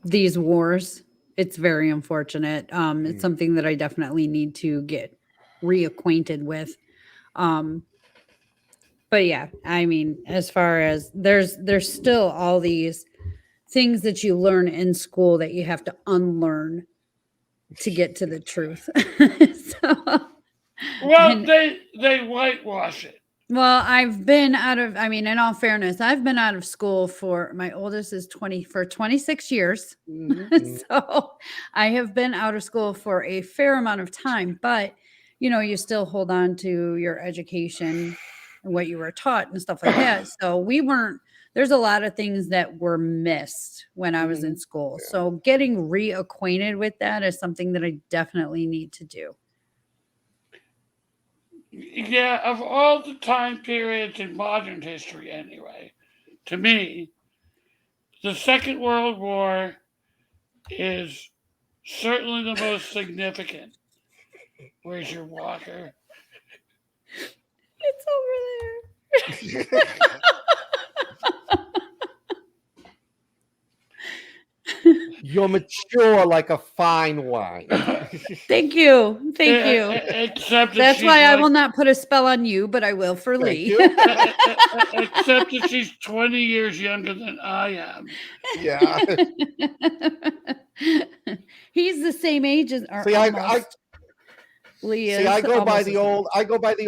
C: these wars. It's very unfortunate. It's something that I definitely need to get reacquainted with. But yeah, I mean, as far as there's still all these things that you learn in school that you have to unlearn to get to the truth.
A: Well, they whitewash it.
C: Well, I've been out of, I mean, in all fairness, I've been out of school for, my oldest is 26 years. So I have been out of school for a fair amount of time, but you still hold on to your education and what you were taught and stuff like that. So there's a lot of things that were missed when I was in school.
B: Yeah.
C: So getting reacquainted with that is something that I definitely need to do.
A: Yeah, of all the time periods in modern history, anyway, to me, the Second World War is certainly the most significant. Where's your walker?
C: It's over there.
B: You're mature like a fine wine.
C: Thank you. Thank you.
A: Except
C: That's why I will not put a spell on you, but I will for Lee.
A: Except that she's 20 years younger than I am.
B: Yeah.
C: He's the same age as
B: See,
C: Lee is.
B: See, I go by the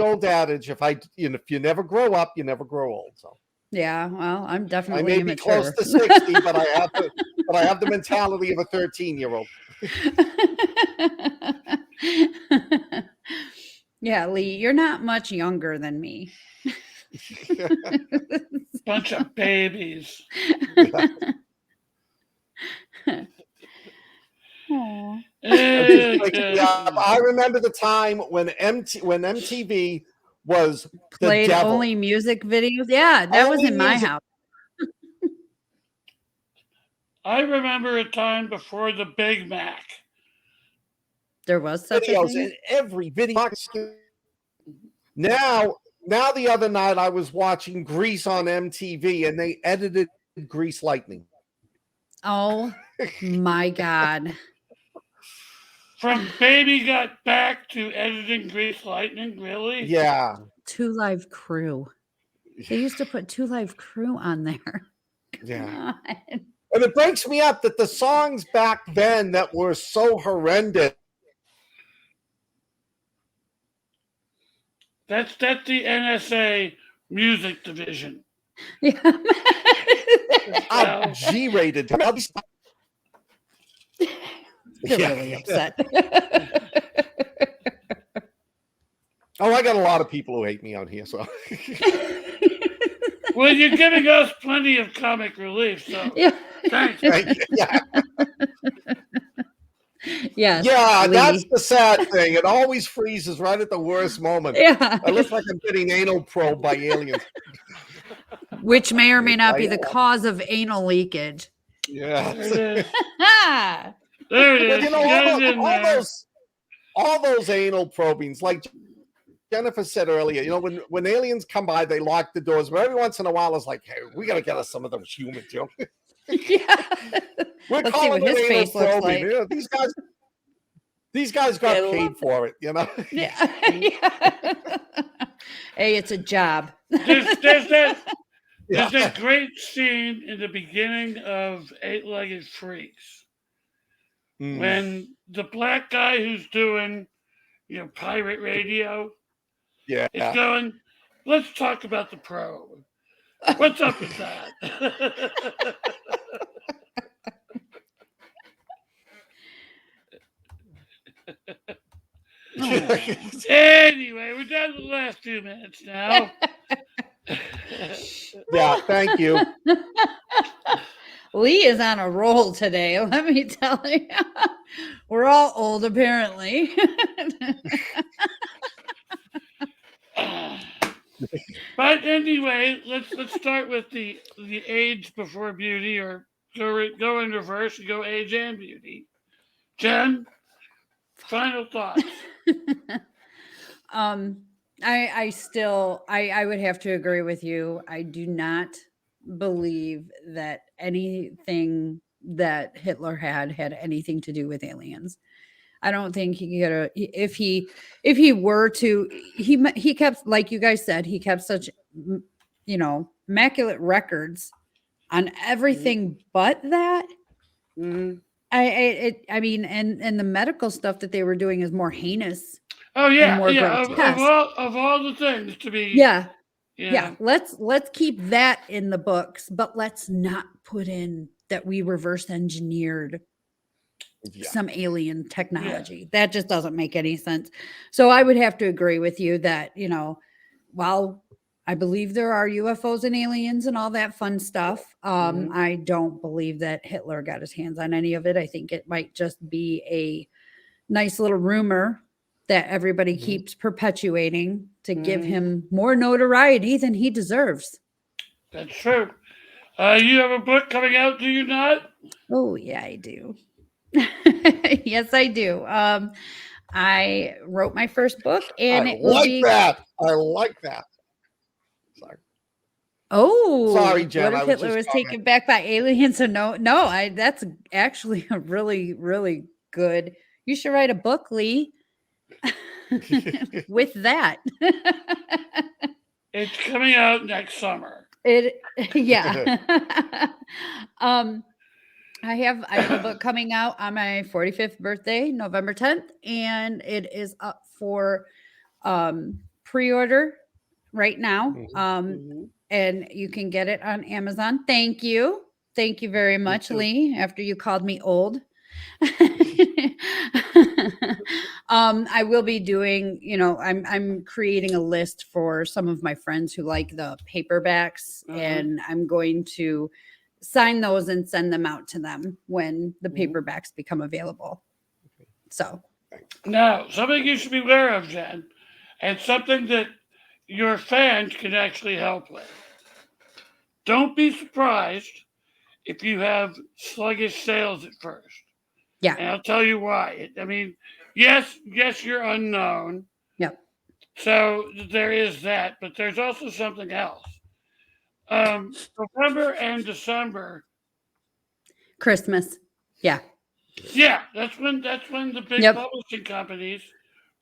B: old adage: if you never grow up, you never grow old. So.
C: Yeah, well, I'm definitely
B: I may
C: immature.
B: be close to 60, but I have the mentality of a 13-year-old.
C: Yeah, Lee, you're not much younger than me.
A: Bunch of babies.
B: I remember the time when MTV was
C: played
B: the devil.
C: Only music videos. Yeah, that was in my house.
A: I remember a time before the Big Mac.
C: There was such
B: videos
C: a thing?
B: in every video. Now, the other night I was watching Grease on MTV, and they edited Grease Lightning.
C: Oh my God!
A: From Baby Got Back to editing Grease Lightning, really?
B: Yeah.
C: 2 Live Crew. They used to put 2 Live Crew on there.
B: Yeah. And it breaks me up that the songs back then that were so horrendous.
A: That's the NSA music division.
C: Yeah.
B: I'm G-rated.
C: They're
B: Yeah.
C: really upset.
B: Oh, I got a lot of people who hate me out here. So,
A: Well, you're giving us plenty of comic relief, so
C: Yeah.
A: thanks.
B: yeah,
C: Yes.
B: yeah,
C: Lee.
B: that's the sad thing. It always freezes right at the worst moment.
C: Yeah.
B: I look like I'm getting anal probed by aliens.
C: Which may or may not be the
B: Yeah.
C: cause of anal leakage.
B: Yeah.
A: There it is.
C: Ah.
A: There it
B: But
A: is.
B: you know,
A: Get it in there.
B: all those anal probings, like Jennifer said earlier, you know, when aliens come by, they lock the doors. But every once in a while, it's like, hey, we got to get us some of those humans, you know.
C: Yeah.
B: We're
C: Let's see what
B: calling it
C: his
B: anal
C: face looks
B: probing.
C: like.
B: You know, these guys got
C: I love
B: paid for it, you know.
C: Yeah. Yeah. Hey, it's a job.
A: There's
B: Yeah.
A: that great scene in the beginning of Eight-Legged Freaks
B: Mm.
A: when the black guy who's doing, pirate radio
B: Yeah.
A: is going, let's talk about the probe. What's up with that? Anyway, we're down to the last few minutes now.
B: Yeah, thank you.
C: Lee is on a roll today. Let me tell you. We're all old, apparently.
A: But anyway, let's start with the age before beauty, or go in reverse and go age and beauty. Jen, final thoughts.
C: I still would have to agree with you. I do not believe that anything that Hitler had anything to do with aliens. I don't think he could. If he were to, he kept, like you guys said, he kept such, immaculate records on everything but that.
A: Mm-hmm.
C: I mean, and the medical stuff that they were doing is more heinous.
A: Oh yeah,
C: more
A: yeah.
C: grotesque.
A: Of all the things to be.
C: Yeah.
A: Yeah.
C: Let's keep that in the books, but let's not put in that we reverse engineered some alien technology. That just doesn't make any sense. So I would have to agree with you that, while I believe there are UFOs and aliens and all that fun stuff, I don't believe that Hitler got his hands on any of it. I think it might just be a nice little rumor that everybody keeps perpetuating to give him more notoriety than he deserves.
A: That's true. You have a book coming out, do you not?
C: Oh, yeah, I do. Yes, I do. I wrote my first book, and
B: I like that. Sorry.
C: Oh,
B: sorry, Jen.
C: What if Hitler was taken back by aliens? So no, that's actually a really, really good. You should write a book, Lee. With that.
A: It's coming out next summer.
C: Yeah. I have a book coming out on my 45th birthday, November 10th, and it is up for pre-order right now. And you can get it on Amazon. Thank you very much, Lee, after you called me old. I will be doing, I'm creating a list for some of my friends who like the paperbacks, and I'm going to sign those and send them out to them when the paperbacks become available. So
A: now, something you should be aware of, Jen, and something that your fans can actually help with. Don't be surprised if you have sluggish sales at first.
C: Yeah.
A: And I'll tell you why. I mean, yes, you're unknown.
C: Yep.
A: So there is that, but there's also something else. November and December.
C: Christmas. Yeah.
A: Yeah, that's when the big publishing companies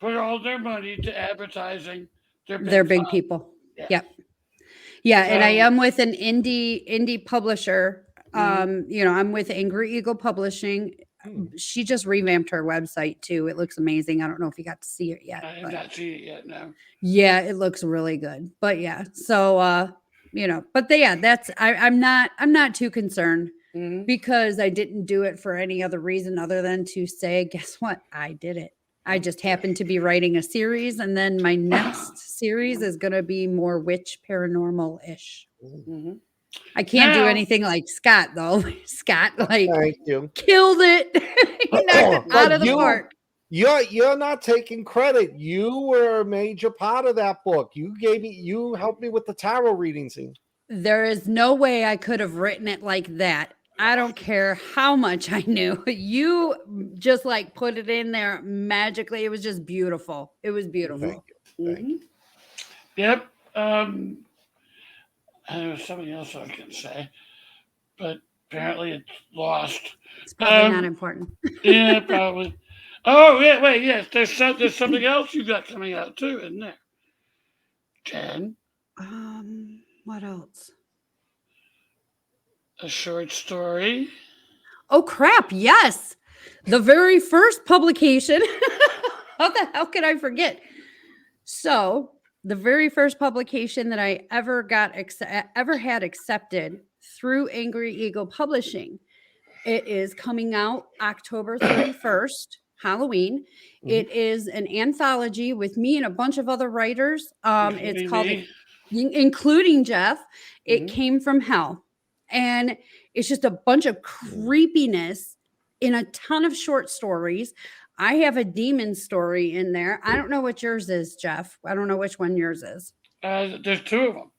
A: put all their money to advertising
C: their big people.
A: Yeah.
C: Yep. Yeah, and I am with an indie publisher I'm with Angry Eagle Publishing. She just revamped her website too. It looks amazing. I don't know if you got to see it yet.
A: I have
C: but
A: not seen it yet. No.
C: yeah, it looks really good. But yeah, so I'm not too concerned
A: Mhm.
C: because I didn't do it for any other reason other than to say, guess what? I did it. I just happened to be writing a series, and then my next series is going to be more witch paranormal ish.
A: Mhm.
C: I can't do
A: Now-
C: anything like Scott though. Scott
B: Thank you.
C: killed it. He knocked it out
B: But
C: of the park.
B: You're not taking credit. You were a major part of that book. You helped me with the tarot reading scene.
C: There is no way I could have written it like that. I don't care how much I knew. You just like put it in there magically. It was just beautiful. It was beautiful.
B: Thank you. Thank you.
A: Yep. There was something else I was going to say, but apparently it's lost.
C: It's probably not important.
A: Yeah, probably. Oh, yeah, wait, yes. There's something else you got coming out too, isn't there? Jen,
C: What else?
A: a short story.
C: Oh crap, yes. The very first publication. How the hell could I forget? So, the very first publication that I ever had accepted through Angry Eagle Publishing. It is coming out October 31st, Halloween. It is an anthology with me and a bunch of other writers. It's called
A: me.
C: including Jeff. It
A: Mhm.
C: came from hell. And it's just a bunch of creepiness in a ton of short stories. I have a demon story in there. I don't know what yours is, Jeff. I don't know which one yours is.
A: There's two of them.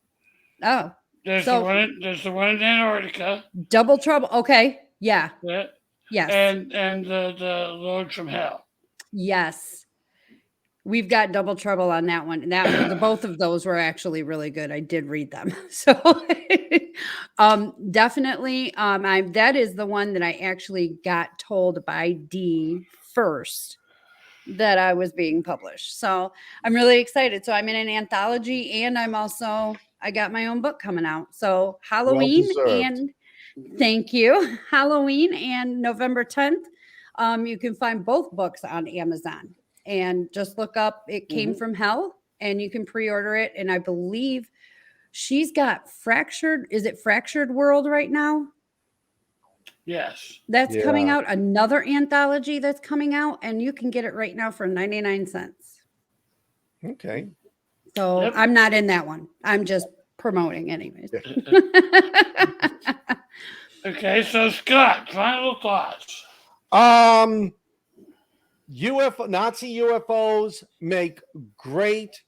C: Oh,
A: There's
C: So-
A: the one in Antarctica.
C: Double Trouble. Okay. Yeah.
A: Yeah.
C: Yes.
A: And the Load from Hell.
C: Yes. We've got Double Trouble on that one. The both of those were actually really good. I did read them. So definitely that is the one that I actually got told by Dee first that I was being published. So I'm really excited. So I'm in an anthology and I got my own book coming out. So Halloween
B: deserved.
C: and thank you. Halloween and November 10th. You can find both books on Amazon and just look up It Came from Hell and you can pre-order it. And I believe she's got Is it Fractured World right now?
A: Yes.
C: That's coming
B: Yeah.
C: out. Another anthology that's coming out, and you can get it right now for 99 cents.
B: Okay.
C: So
A: Yep.
C: I'm not in that one. I'm just promoting anyways.
A: Okay, so Scott, final thoughts.
B: Nazi UFOs make great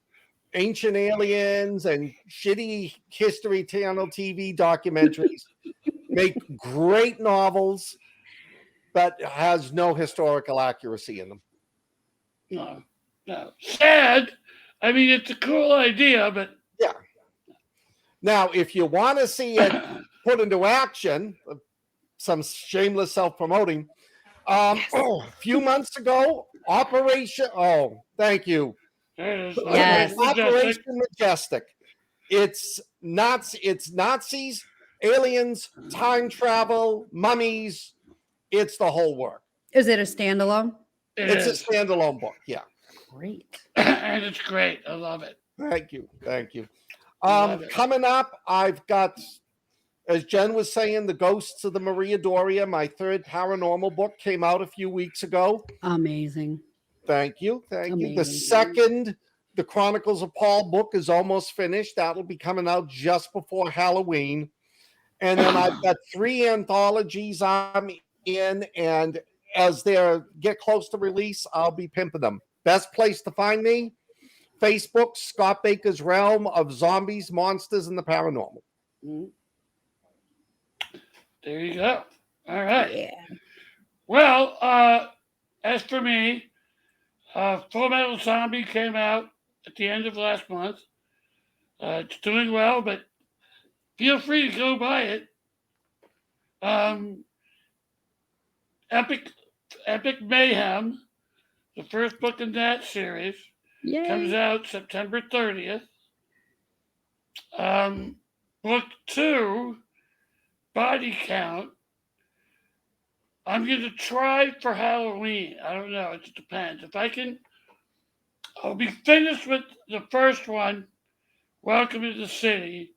B: ancient aliens and shitty History Channel TV documentaries, make great novels, but has no historical accuracy in them.
A: No. Sad. I mean, it's a cool idea, but
B: Now, if you want to see it put into action, some shameless self-promoting, a few months ago, thank you.
A: there it is.
C: Yes.
B: Operation Majestic. It's Nazis, aliens, time travel, mummies. It's the whole work.
C: Is it a standalone?
B: It's a standalone book. Yeah.
C: Great.
A: And it's great. I love it.
B: Thank you.
A: Love it.
B: Coming up, I've got, as Jen was saying, The Ghosts of the Maria Doria. My third paranormal book came out a few weeks ago.
C: Amazing.
B: Thank you. The
C: Amazing.
B: second, The Chronicles of Paul book is almost finished. That'll be coming out just before Halloween. And then I've got 3 anthologies I'm in, and as they get close to release, I'll be pimping them. Best place to find me, Facebook, Scott Baker's Realm of Zombies, Monsters, and the Paranormal.
A: There you go. All right.
C: Yeah.
A: Well, as for me, Full Metal Zombie came out at the end of last month. It's doing well, but feel free to go buy it. Epic Mayhem, the first book in that series, comes
C: Yay.
A: out September 30th. Book 2 body count. I'm going to try for Halloween. I don't know. It depends. If I can, I'll be finished with the first one, Welcome to the City,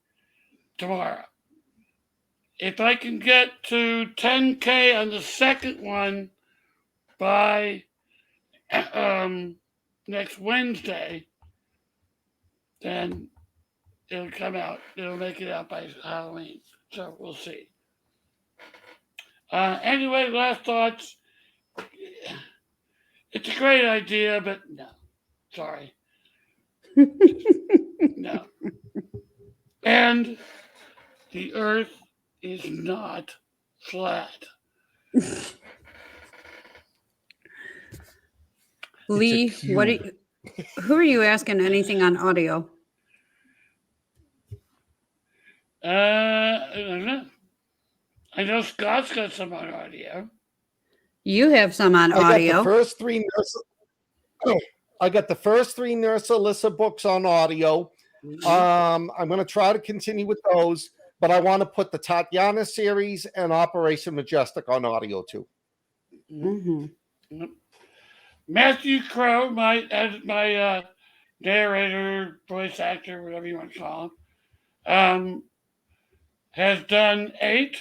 A: tomorrow. If I can get to 10K on the second one by next Wednesday, then it'll come out. It'll make it out by Halloween. So we'll see. Anyway, last thoughts. It's a great idea, but no. Sorry. No. And the earth is not flat.
C: Lee, who are you asking anything on audio?
A: I don't know. I know Scott's got some on audio.
C: You have some on
B: I got
C: audio.
B: the first three Nurse Alyssa books on audio. I'm going to try to continue with those, but I want to put the Tatiana series and Operation Majestic on audio too.
C: Mm-hmm.
A: Matthew Crow, my narrator, voice actor, whatever you want to call him, has done 8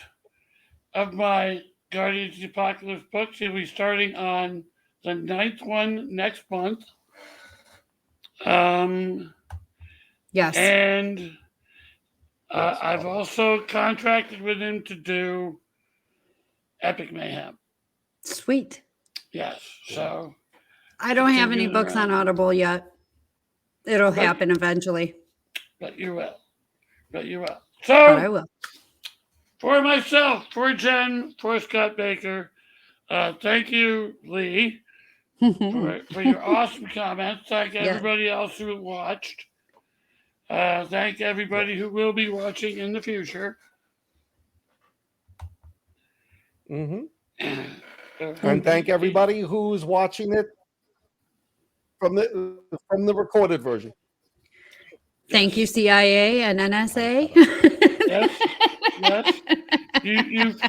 A: of my Guardians of the Apocalypse books. He'll be starting on the 9th one next month.
C: Yes.
A: And I've also contracted with him to do Epic Mayhem.
C: Sweet.
A: Yes. So
C: I don't have any books on Audible yet. It'll happen eventually.
A: But you will. So
C: But I will.
A: For myself, for Jen, for Scott Baker, thank you, Lee, for your awesome comments. Thank everybody else who watched. Thank everybody who will be watching in the future.
B: Mm-hmm. And thank everybody who's watching it from the recorded version.
C: Thank you, CIA and NSA.
A: Yes. You've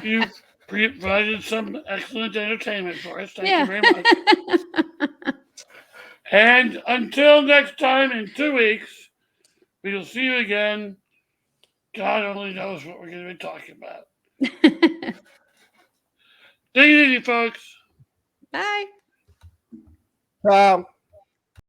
A: provided some excellent entertainment for us. Thank you very much. And until next time in 2 weeks, we will see you again. God only knows what we're going to be talking about. Take it easy, folks.
C: Bye.
B: Ciao.